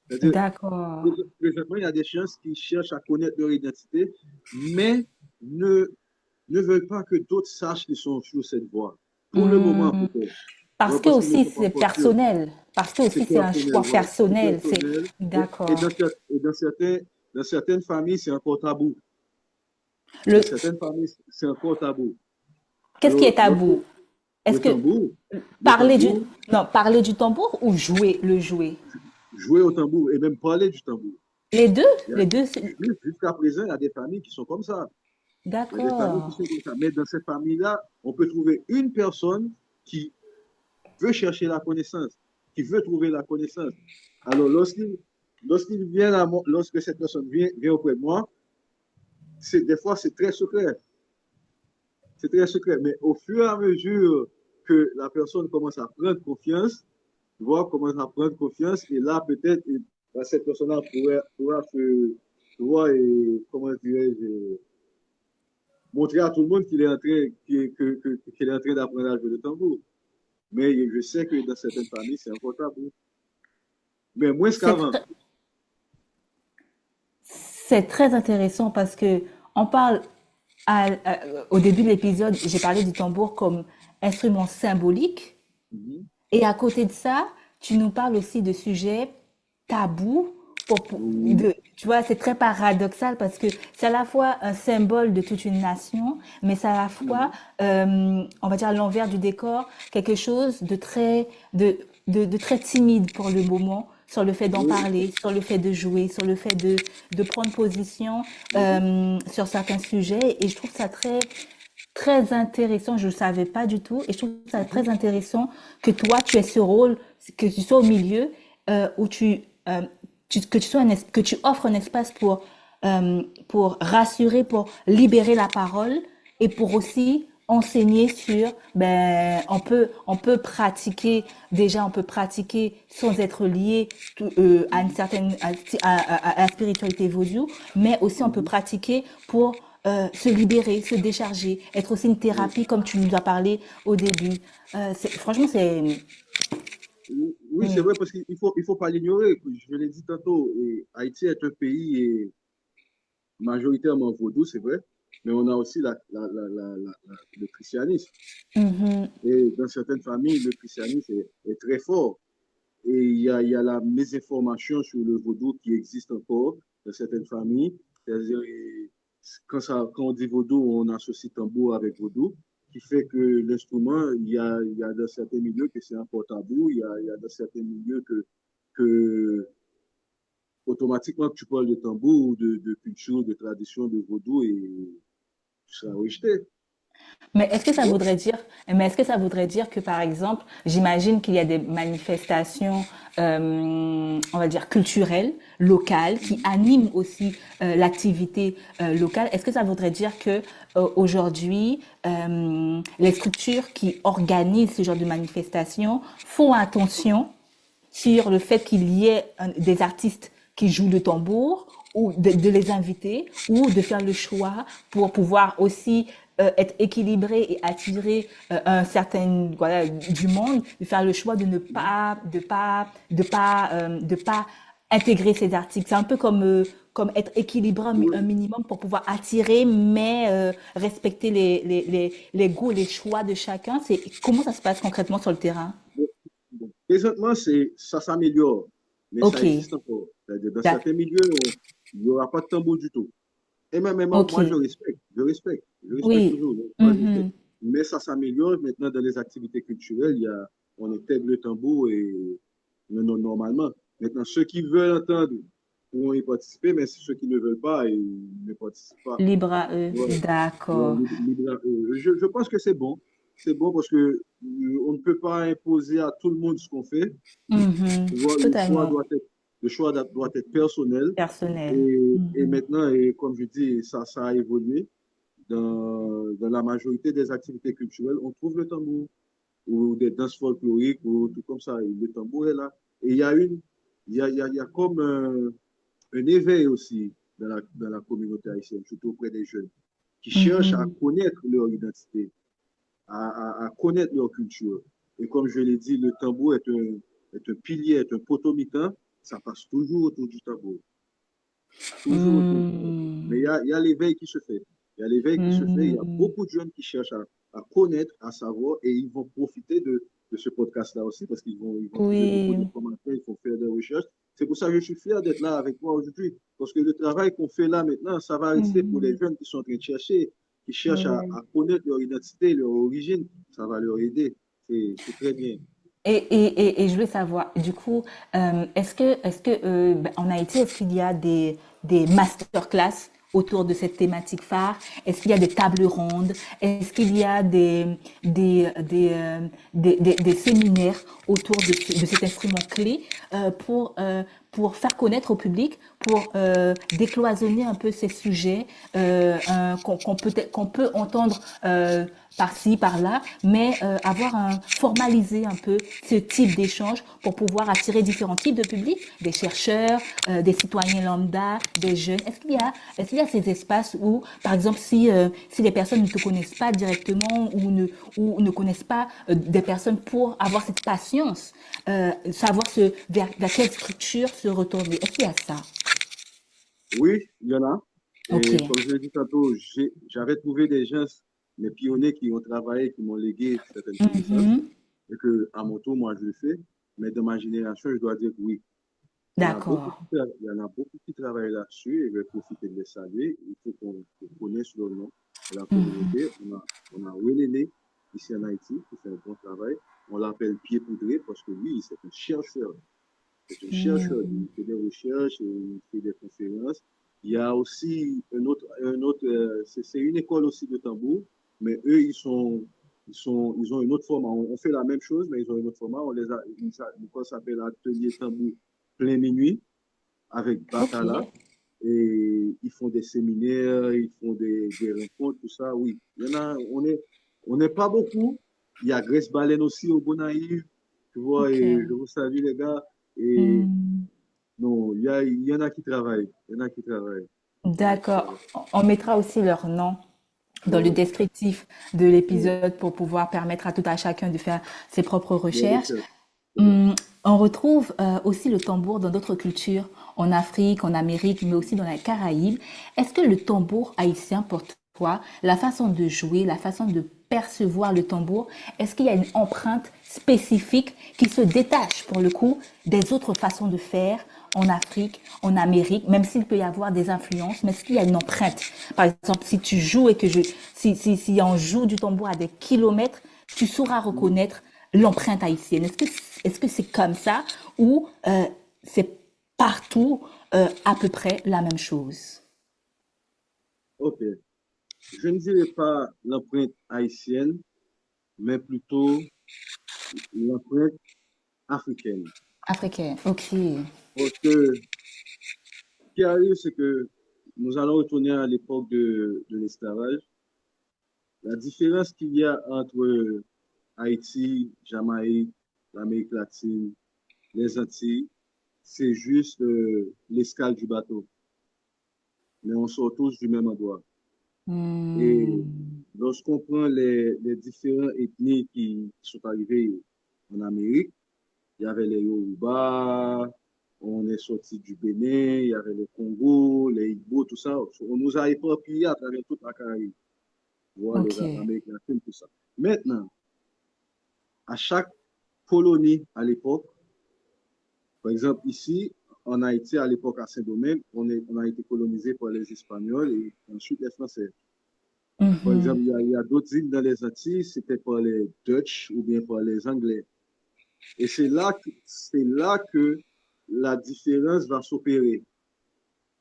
[SPEAKER 3] C'est-à-dire,
[SPEAKER 2] D'accord.
[SPEAKER 3] présentement, il y a des gens qui cherchent à connaître leur identité, mais ne, ne veulent pas que d'autres sachent qu'ils sont sur cette voie. Pour le moment,
[SPEAKER 2] Hmm.
[SPEAKER 3] peut-être.
[SPEAKER 2] Parce
[SPEAKER 3] Ouais,
[SPEAKER 2] que
[SPEAKER 3] parce qu'ils ne
[SPEAKER 2] aussi
[SPEAKER 3] sont pas
[SPEAKER 2] c'est
[SPEAKER 3] encore sûrs.
[SPEAKER 2] personnel. Parce que
[SPEAKER 3] C'est
[SPEAKER 2] aussi c'est un
[SPEAKER 3] personnel,
[SPEAKER 2] choix
[SPEAKER 3] voilà. C'est
[SPEAKER 2] personnel. C'est
[SPEAKER 3] personnel.
[SPEAKER 2] d'accord.
[SPEAKER 3] Et dans certaines familles, c'est encore tabou. Dans
[SPEAKER 2] Le
[SPEAKER 3] certaines familles, c'est encore tabou.
[SPEAKER 2] Qu'est-ce qui
[SPEAKER 3] Alors,
[SPEAKER 2] est tabou? Est-ce
[SPEAKER 3] le
[SPEAKER 2] que
[SPEAKER 3] tambour, le
[SPEAKER 2] parler du
[SPEAKER 3] tambour,
[SPEAKER 2] non, parler du tambour ou jouer le jouer?
[SPEAKER 3] jouer au tambour et même parler du tambour.
[SPEAKER 2] Les deux?
[SPEAKER 3] Il y a-
[SPEAKER 2] Les deux,
[SPEAKER 3] Jusqu'à présent, il y a des familles qui sont comme ça. Il y a des familles qui
[SPEAKER 2] d'accord.
[SPEAKER 3] sont comme ça. Mais dans cette famille-là, on peut trouver une personne qui veut chercher la connaissance, qui veut trouver la connaissance. Alors, lorsque cette personne vient auprès de moi, des fois, c'est très secret. C'est très secret. Mais au fur et à mesure que la personne commence à prendre confiance, tu vois, commence à prendre confiance, et là, peut-être, cette personne-là pourra tu vois, et, comment dirais-je, montrer à tout le monde qu'il est en train, qu'il est en train d'apprendre à jouer le tambour. Mais je sais que dans certaines familles, c'est encore tabou. Mais moins
[SPEAKER 2] C'est
[SPEAKER 3] qu'avant.
[SPEAKER 2] tr- c'est très intéressant parce que on parle au début de l'épisode, j'ai parlé du tambour comme instrument symbolique.
[SPEAKER 3] Mhm.
[SPEAKER 2] Et à côté de ça, tu nous parles aussi de sujets tabous.
[SPEAKER 3] Oui.
[SPEAKER 2] Tu vois, c'est très paradoxal parce que c'est à la fois un symbole de toute une nation, mais c'est à la fois,
[SPEAKER 3] Mhm.
[SPEAKER 2] on va dire, l'envers du décor, quelque chose de très timide pour le moment, sur le fait d'en
[SPEAKER 3] Oui.
[SPEAKER 2] parler, sur le fait de jouer, sur le fait de prendre position
[SPEAKER 3] Mhm.
[SPEAKER 2] sur certains sujets. Et je trouve ça très très intéressant. Je ne savais pas du tout. Et je trouve ça très intéressant que toi, tu aies ce rôle, que tu sois au milieu, où que tu sois que tu offres un espace pour rassurer, pour libérer la parole et pour aussi enseigner sur, ben, on peut pratiquer, déjà, on peut pratiquer sans être lié à une certaine, à la spiritualité vaudou, mais aussi on peut
[SPEAKER 3] Mhm.
[SPEAKER 2] pratiquer pour se libérer, se décharger, être aussi une
[SPEAKER 3] Oui,
[SPEAKER 2] thérapie comme tu nous as parlé au début. Franchement, c'est...
[SPEAKER 3] oui, c'est
[SPEAKER 2] Mm,
[SPEAKER 3] vrai parce il faut pas l'ignorer. Je l'ai dit tantôt, et Haïti est un pays majoritairement vaudou, c'est vrai, mais on a aussi le christianisme.
[SPEAKER 2] mhm,
[SPEAKER 3] Et dans certaines familles, le christianisme est très fort. Et il y a la mésinformation sur le vaudou qui existe encore dans certaines familles. C'est-à-dire, quand on dit vaudou, on associe tambour avec vaudou, qui fait que l'instrument, il y a dans certains milieux que c'est un porte-tabou, il y a dans certains milieux que automatiquement que tu parles de tambour, de culture, de tradition, de vaudou, et tu seras rejeté.
[SPEAKER 2] Mais est-ce que
[SPEAKER 3] Tu
[SPEAKER 2] ça
[SPEAKER 3] vois?
[SPEAKER 2] voudrait dire, mais est-ce que ça voudrait dire que, par exemple, j'imagine qu'il y a des manifestations, on va dire culturelles, locales, qui animent aussi l'activité locale. Est-ce que ça voudrait dire que aujourd'hui, les structures qui organisent ce genre de manifestations font attention sur le fait qu'il y ait des artistes qui jouent le tambour ou de les inviter ou de faire le choix pour pouvoir aussi être équilibré et attirer un certain voilà du monde, de faire le choix de ne pas de pas intégrer ces articles. C'est un peu comme être équilibré un
[SPEAKER 3] Oui.
[SPEAKER 2] minimum pour pouvoir attirer, mais respecter les goûts, les choix de chacun. C'est comment ça se passe concrètement sur le terrain?
[SPEAKER 3] Bon, bon. Présentement, ça s'améliore, mais ça
[SPEAKER 2] Ok,
[SPEAKER 3] existe encore. C'est-à-dire, dans
[SPEAKER 2] d'ac-
[SPEAKER 3] certains milieux, il n'y aura pas de tambour du tout. Et même
[SPEAKER 2] ok.
[SPEAKER 3] moi, je respecte
[SPEAKER 2] Oui.
[SPEAKER 3] toujours, pas d'hésiter.
[SPEAKER 2] Mhm.
[SPEAKER 3] Mais ça s'améliore maintenant dans les activités culturelles. On intègre le tambour et normalement. Maintenant, ceux qui veulent entendre pourront y participer, mais ceux qui ne veulent pas, ils ne participent pas.
[SPEAKER 2] Libre à eux.
[SPEAKER 3] Ouais, ouais,
[SPEAKER 2] D'accord.
[SPEAKER 3] je pense que c'est bon. C'est bon parce que on ne peut pas imposer à tout le monde ce qu'on fait.
[SPEAKER 2] Mhm.
[SPEAKER 3] Tu vois,
[SPEAKER 2] Totalement.
[SPEAKER 3] le choix doit être personnel.
[SPEAKER 2] Personnel.
[SPEAKER 3] Et
[SPEAKER 2] Mhm.
[SPEAKER 3] maintenant, et comme je dis, ça a évolué. Dans la majorité des activités culturelles, on trouve le tambour ou des danses folkloriques ou tout comme ça. Et le tambour est là. Et il y a comme un éveil aussi dans la communauté haïtienne, surtout auprès des jeunes, qui cherchent à
[SPEAKER 2] Mhm.
[SPEAKER 3] connaître leur identité, à connaître leur culture. Et comme je l'ai dit, le tambour est un pilier, est un potomitan, ça passe toujours autour du tambour. Toujours autour du tambour. Mais
[SPEAKER 2] Mhm.
[SPEAKER 3] il y a l'éveil qui se fait. Il y a l'éveil qui se fait. Il y a
[SPEAKER 2] Mhm.
[SPEAKER 3] beaucoup de jeunes qui cherchent à connaître, à savoir, et ils vont profiter de ce podcast-là aussi parce ils vont trouver beaucoup
[SPEAKER 2] Oui.
[SPEAKER 3] d'informations, ils vont faire des recherches. C'est pour ça que je suis fier d'être là avec toi aujourd'hui. Parce que le travail qu'on fait là maintenant, ça va rester pour les
[SPEAKER 2] Mhm.
[SPEAKER 3] jeunes qui sont en train de chercher, qui cherchent
[SPEAKER 2] Oui.
[SPEAKER 3] à connaître leur identité, leur origine. Ça va leur aider. C'est très bien.
[SPEAKER 2] Et je voulais savoir, du coup, est-ce que en Haïti, est-ce qu'il y a des masterclass autour de cette thématique phare? Est-ce qu'il y a des tables rondes? Est-ce qu'il y a des séminaires autour de cet instrument clé pour faire connaître au public, pour décloisonner un peu ces sujets qu'on peut entendre par-ci, par-là, mais avoir formaliser un peu ce type d'échange pour pouvoir attirer différents types de publics, des chercheurs, des citoyens lambda, des jeunes. Est-ce qu'il y a ces espaces où, par exemple, si les personnes ne te connaissent pas directement ou ne connaissent pas des personnes pour avoir cette patience, savoir vers quelle structure se retourner. Est-ce qu'il y a ça?
[SPEAKER 3] Oui, il y en a.
[SPEAKER 2] Ok.
[SPEAKER 3] Et comme je l'ai dit tantôt, j'avais trouvé des gens, les pionniers qui ont travaillé, qui m'ont légué certaines connaissances.
[SPEAKER 2] Mhm.
[SPEAKER 3] Et que, à mon tour, moi, je le fais. Mais dans ma génération, je dois dire que oui.
[SPEAKER 2] D'accord.
[SPEAKER 3] Il y en a beaucoup qui travaillent là-dessus et je vais profiter de les saluer. Il faut qu'on connaisse leur nom de la
[SPEAKER 2] Mhm.
[SPEAKER 3] communauté. On a Welele ici en Haïti qui fait un bon travail. On l'appelle Pied Poudré parce que lui, c'est un chercheur. C'est un chercheur. Il
[SPEAKER 2] Mhm.
[SPEAKER 3] fait des recherches, il fait des conférences. Il y a aussi c'est une école aussi de tambour mais eux, ils ont une autre format. On fait la même chose, mais ils ont une autre format. Ça s'appelle Atelier Tambour plein minuit avec
[SPEAKER 2] Ok.
[SPEAKER 3] Batala. Et ils font des séminaires, ils font des rencontres, tout ça. Oui, il y en a, on n'est pas beaucoup. Il y a Grace Baleine aussi au Gonaïve, tu vois,
[SPEAKER 2] Ok.
[SPEAKER 3] et je vous salue les gars. Et
[SPEAKER 2] Hmm.
[SPEAKER 3] non, il y en a qui travaillent. Il y en a qui travaillent. Donc,
[SPEAKER 2] D'accord. On mettra aussi leur nom dans le
[SPEAKER 3] ouais,
[SPEAKER 2] descriptif de
[SPEAKER 3] ouais,
[SPEAKER 2] l'épisode pour pouvoir permettre à tout à chacun de faire ses propres
[SPEAKER 3] des
[SPEAKER 2] recherches.
[SPEAKER 3] recherches. C'est bien.
[SPEAKER 2] On retrouve aussi le tambour dans d'autres cultures, en Afrique, en Amérique, mais aussi dans les Caraïbes. Est-ce que le tambour haïtien, pour toi, la façon de jouer, la façon de percevoir le tambour, est-ce qu'il y a une empreinte spécifique qui se détache, pour le coup, des autres façons de faire en Afrique, en Amérique, même s'il peut y avoir des influences, mais est-ce qu'il y a une empreinte? Par exemple, si tu joues et que si on joue du tambour à des kilomètres, tu sauras
[SPEAKER 3] Mhm.
[SPEAKER 2] reconnaître l'empreinte haïtienne. Est-ce que c'est comme ça ou c'est partout à peu près la même chose?
[SPEAKER 3] Ok. Je ne dirais pas l'empreinte haïtienne, mais plutôt l'empreinte africaine.
[SPEAKER 2] Africaine, ok.
[SPEAKER 3] Parce que ce qui arrive, c'est que nous allons retourner à l'époque de l'esclavage. La différence qu'il y a entre Haïti, Jamaïque, l'Amérique latine, les Antilles, c'est juste l'escale du bateau. Mais on sort tous du même endroit. Et
[SPEAKER 2] Hmm,
[SPEAKER 3] lorsqu'on prend les différents ethnies qui sont arrivées en Amérique, il y avait les Yoruba, on est sorti du Bénin, il y avait le Congo, les Igbo, tout ça. On nous a éparpillés à travers toute la Caraïbe, voir
[SPEAKER 2] ok,
[SPEAKER 3] l'Amérique latine, tout ça. Maintenant, à chaque colonie à l'époque, par exemple ici, en Haïti, à l'époque à Saint-Domingue, on a été colonisé par les Espagnols et ensuite les Français. Par
[SPEAKER 2] mhm,
[SPEAKER 3] exemple, il y a d'autres îles dans les Antilles, c'était par les Dutch ou bien par les Anglais. Et c'est là que la différence va s'opérer.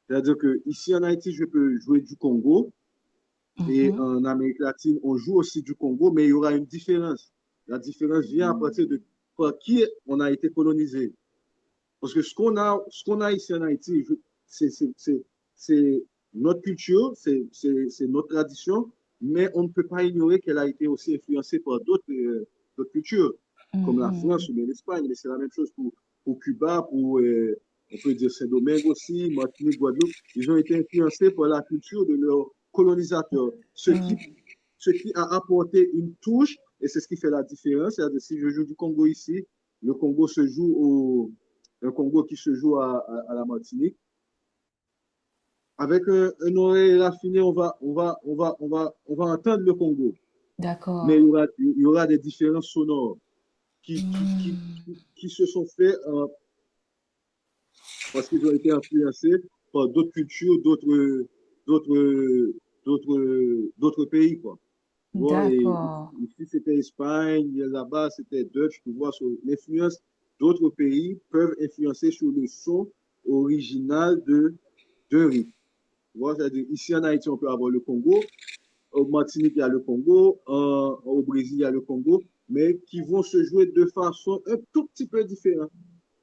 [SPEAKER 3] C'est-à-dire que ici en Haïti, je peux jouer du Congo et
[SPEAKER 2] mhm,
[SPEAKER 3] en Amérique latine, on joue aussi du Congo, mais il y aura une différence. La différence vient à partir de par qui on a été colonisé. Parce que ce qu'on a ici en Haïti, c'est notre culture, c'est notre tradition, mais on ne peut pas ignorer qu'elle a été aussi influencée par d'autres cultures, comme la France
[SPEAKER 2] mhm,
[SPEAKER 3] ou bien l'Espagne. Mais c'est la même chose pour Cuba, on peut dire Saint-Domingue aussi, Martinique, Guadeloupe. Ils ont été influencés par la culture de leurs colonisateurs,
[SPEAKER 2] mhm.
[SPEAKER 3] ce qui a apporté une touche, et c'est ce qui fait la différence. C'est-à-dire, si je joue du Congo ici, le Congo se joue un Congo qui se joue à la Martinique. Avec un oreille raffiné, on va entendre le Congo. Mais
[SPEAKER 2] D'accord.
[SPEAKER 3] il y aura des différences sonores qui se sont faites parce qu'ils ont été influencés par d'autres cultures, d'autres, d'autres pays, quoi. Tu vois, et
[SPEAKER 2] D'accord.
[SPEAKER 3] ici, c'était Espagne, là-bas, c'était Dutch, tu vois, sur l'influence d'autres pays peuvent influencer sur le son original d'un rythme. Tu vois, c'est-à-dire, ici en Haïti, on peut avoir le Congo, au Martinique, il y a le Congo, au Brésil, il y a le Congo, mais qui vont se jouer de façon un tout petit peu différente.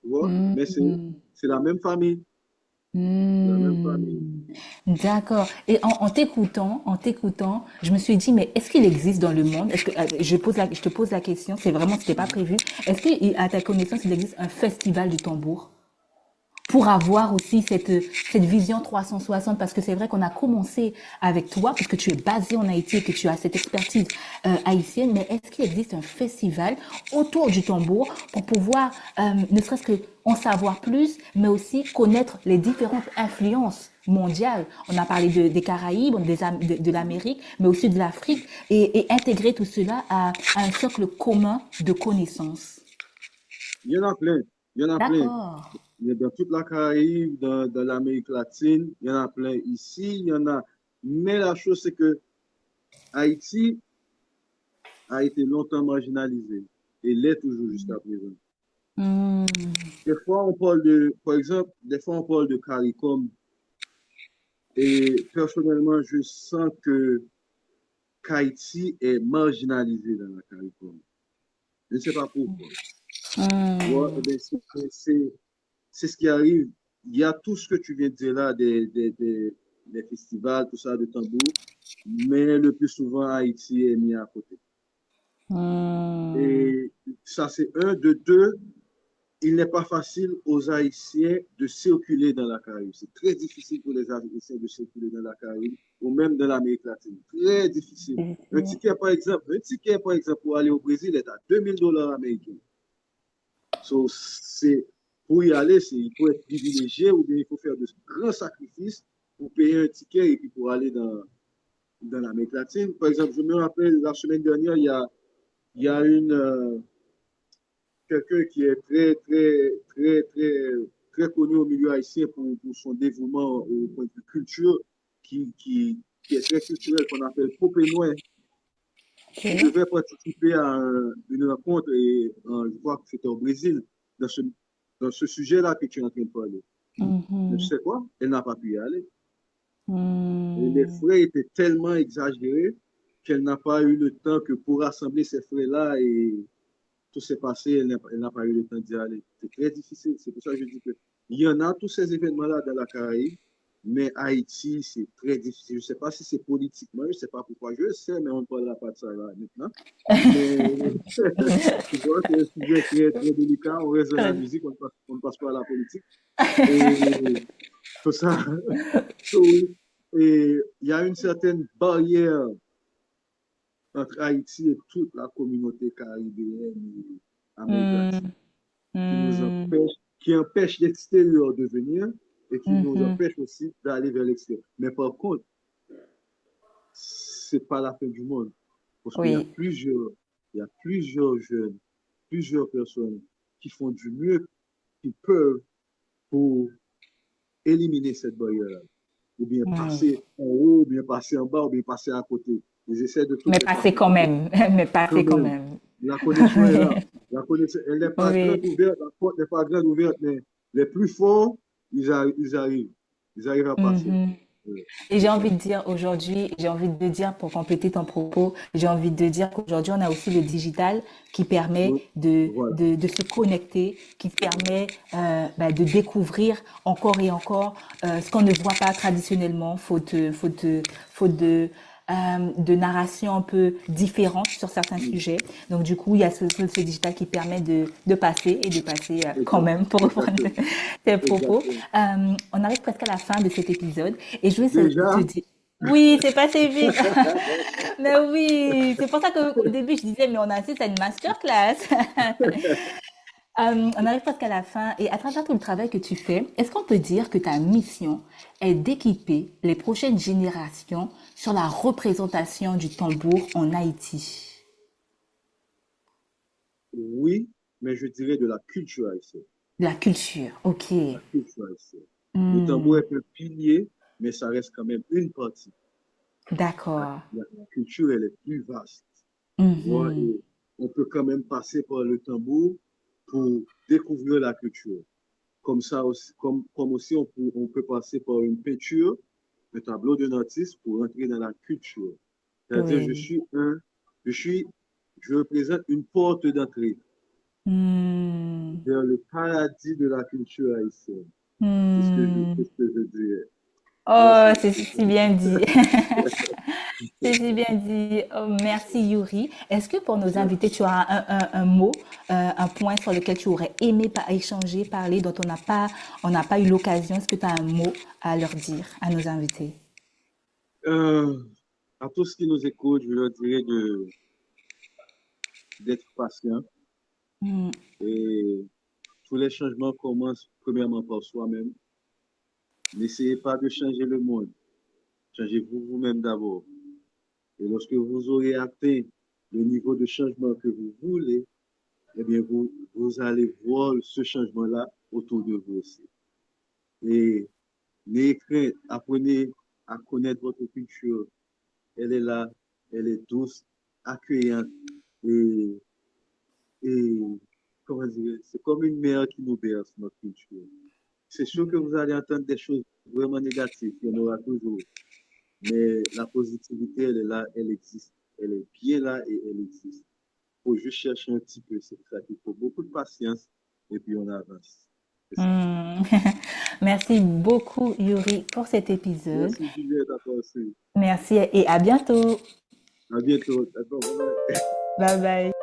[SPEAKER 3] Tu vois, mais
[SPEAKER 2] Mhm.
[SPEAKER 3] c'est la même famille. C'est la même famille.
[SPEAKER 2] Hmm, d'accord. Et en t'écoutant, je me suis dit, mais est-ce qu'il existe dans le monde, est-ce que, je te pose la question, c'est vraiment, c'était pas prévu. Est-ce qu'à ta connaissance, il existe un festival du tambour? Pour avoir aussi cette vision 360, parce que c'est vrai qu'on a commencé avec toi, parce que tu es basé en Haïti et que tu as cette expertise haïtienne, mais est-ce qu'il existe un festival autour du tambour pour pouvoir, ne serait-ce que en savoir plus, mais aussi connaître les différentes influences mondiales. On a parlé des Caraïbes, de l'Amérique, mais aussi de l'Afrique, et intégrer tout cela à un socle commun de connaissances.
[SPEAKER 3] Il y en a plein. Il y en a plein.
[SPEAKER 2] D'accord.
[SPEAKER 3] Il y a dans toute la Caraïbe, dans l'Amérique latine, il y en a plein ici, il y en a. Mais la chose, c'est que Haïti a été longtemps marginalisé et l'est toujours jusqu'à présent.
[SPEAKER 2] Hmm.
[SPEAKER 3] Des fois, par exemple, des fois, on parle de CARICOM et personnellement, je sens que qu'Haïti est marginalisé dans la CARICOM. Je ne sais pas pourquoi. Ouais,
[SPEAKER 2] Hmm.
[SPEAKER 3] eh ben, c'est ce qui arrive. Il y a tout ce que tu viens de dire là, des festivals, tout ça, de tambour, mais le plus souvent, Haïti est mis à côté.
[SPEAKER 2] Hmm.
[SPEAKER 3] Et ça, c'est un. De deux, il n'est pas facile aux Haïtiens de circuler dans la Caraïbe. C'est très difficile pour les Haïtiens de circuler dans la Caraïbe ou même dans l'Amérique latine. Très difficile. Un ticket, par exemple, pour aller au Brésil est à $2000 américains. So, pour y aller, il faut être privilégié ou bien il faut faire de grands sacrifices pour payer un ticket et puis pour aller dans l'Amérique latine. Par exemple, je me rappelle la semaine dernière, il y a quelqu'un qui est très, très, très, très, très connu au milieu haïtien pour son dévouement au point de vue culture, qui est très culturel, qu'on appelle Popé Noir, qui
[SPEAKER 2] Ok.
[SPEAKER 3] devait participer à une rencontre, et je crois que c'était au Brésil, dans ce, dans ce sujet-là que tu es en train de parler. Mais tu
[SPEAKER 2] Mhm.
[SPEAKER 3] sais quoi? Elle n'a pas pu y aller. Et les
[SPEAKER 2] Hmm.
[SPEAKER 3] frais étaient tellement exagérés qu'elle n'a pas eu le temps que pour rassembler ces frais-là et tout s'est passé, elle n'a pas eu le temps d'y aller. C'est très difficile. C'est pour ça que je dis que il y en a tous ces événements-là dans la Caraïbe, mais Haïti, c'est très difficile. Je ne sais pas si c'est politiquement, je ne sais pas pourquoi, je sais, mais on ne parlera pas de ça là maintenant. Mais tu vois, c'est un sujet très, très délicat. On reste dans la musique, on ne passe pas à la politique. Et tout ça, oui. Et il y a une certaine barrière entre Haïti et toute la communauté caribéenne et Amérique
[SPEAKER 2] Hmm.
[SPEAKER 3] latine qui nous
[SPEAKER 2] Hmm.
[SPEAKER 3] empêche, qui empêche l'extérieur de venir et qui nous
[SPEAKER 2] Mhm.
[SPEAKER 3] empêche aussi d'aller vers l'extérieur. Mais par contre, c'est pas la fin du monde parce qu'il y a
[SPEAKER 2] Oui.
[SPEAKER 3] plusieurs jeunes, plusieurs personnes qui font du mieux qu'ils peuvent pour éliminer cette barrière-là. Ou bien
[SPEAKER 2] Oui.
[SPEAKER 3] passer en haut, ou bien passer en bas, ou bien passer à côté. Ils essaient de toutes
[SPEAKER 2] Mais
[SPEAKER 3] les
[SPEAKER 2] passer
[SPEAKER 3] façons.
[SPEAKER 2] quand même. Mais
[SPEAKER 3] Quand
[SPEAKER 2] passer quand
[SPEAKER 3] même,
[SPEAKER 2] même.
[SPEAKER 3] la connexion est là. La connexion, elle n'est pas grande
[SPEAKER 2] Oui.
[SPEAKER 3] ouverte, la porte n'est pas grande ouverte, mais les plus forts, ils arrivent. Ils arrivent à passer.
[SPEAKER 2] Mhm. Et
[SPEAKER 3] C'est
[SPEAKER 2] j'ai
[SPEAKER 3] ça.
[SPEAKER 2] envie de dire aujourd'hui, j'ai envie de dire pour compléter ton propos, j'ai envie de dire qu'aujourd'hui on a aussi le digital qui permet
[SPEAKER 3] Oui, voilà.
[SPEAKER 2] de se connecter, qui permet de découvrir encore et encore ce qu'on ne voit pas traditionnellement, faute de narration un peu différente sur certains
[SPEAKER 3] Mm.
[SPEAKER 2] sujets. Donc du coup, il y a ce digital qui permet de passer et de passer quand
[SPEAKER 3] Exact,
[SPEAKER 2] même pour reprendre
[SPEAKER 3] exactement.
[SPEAKER 2] tes propos.
[SPEAKER 3] Exactement.
[SPEAKER 2] On arrive presque à la fin de cet épisode et je voulais te
[SPEAKER 3] Déjà,
[SPEAKER 2] dire. Oui, c'est passé vite. Mais oui, c'est pour ça qu'au début je disais, mais on assiste à une masterclass. On arrive presque à la fin et à travers tout le travail que tu fais, est-ce qu'on peut dire que ta mission est d'équiper les prochaines générations sur la représentation du tambour en Haïti?
[SPEAKER 3] oui, mais je dirais de la culture haïtienne.
[SPEAKER 2] La culture, ok.
[SPEAKER 3] La culture haïtienne. Le tambour
[SPEAKER 2] Hmm,
[SPEAKER 3] est un pilier, mais ça reste quand même une partie. La,
[SPEAKER 2] d'accord.
[SPEAKER 3] la culture, elle est plus vaste. Tu vois,
[SPEAKER 2] Mhm,
[SPEAKER 3] et on peut quand même passer par le tambour pour découvrir la culture. Comme ça aussi, comme aussi on peut passer par une peinture, un tableau d'un artiste pour entrer dans la culture. C'est-à-dire,
[SPEAKER 2] oui.
[SPEAKER 3] je suis, je représente une porte d'entrée
[SPEAKER 2] Hmm,
[SPEAKER 3] vers le paradis de la culture haïtienne. C'est
[SPEAKER 2] hmm.
[SPEAKER 3] ce que je dirais. Ouais,
[SPEAKER 2] Oh, c'est si bien dit. C'est si bien dit. Oh, merci Yuri. Est-ce que pour nos invités, tu as un mot, un point sur lequel tu aurais aimé échanger, parler, dont on n'a pas eu l'occasion? Est-ce que tu as un mot à leur dire, à nos invités?
[SPEAKER 3] Euh, à tous ceux qui nous écoutent, je leur dirais d'être patient
[SPEAKER 2] Hmm,
[SPEAKER 3] et tous les changements commencent premièrement par soi-même. N'essayez pas de changer le monde. Changez-vous vous-même d'abord. Et lorsque vous aurez atteint le niveau de changement que vous voulez, eh bien, vous allez voir ce changement-là autour de vous aussi. Et n'ayez crainte, apprenez à connaître votre culture. Elle est là, elle est douce, accueillante et, et comment dire, c'est comme une mère qui nous berce notre culture. C'est sûr que vous allez entendre des choses vraiment négatives, il y en aura toujours. Mais la positivité, elle est là, elle existe. Elle est bien là et elle existe. Il faut juste chercher un petit peu, c'est ça qu'il faut beaucoup de patience et puis on avance. C'est ça.
[SPEAKER 2] Hmm. Merci beaucoup, Yuri, pour cet épisode.
[SPEAKER 3] Merci Juliette, à toi aussi.
[SPEAKER 2] Merci et à bientôt.
[SPEAKER 3] À bientôt. D'accord, bye bye.
[SPEAKER 2] Bye bye.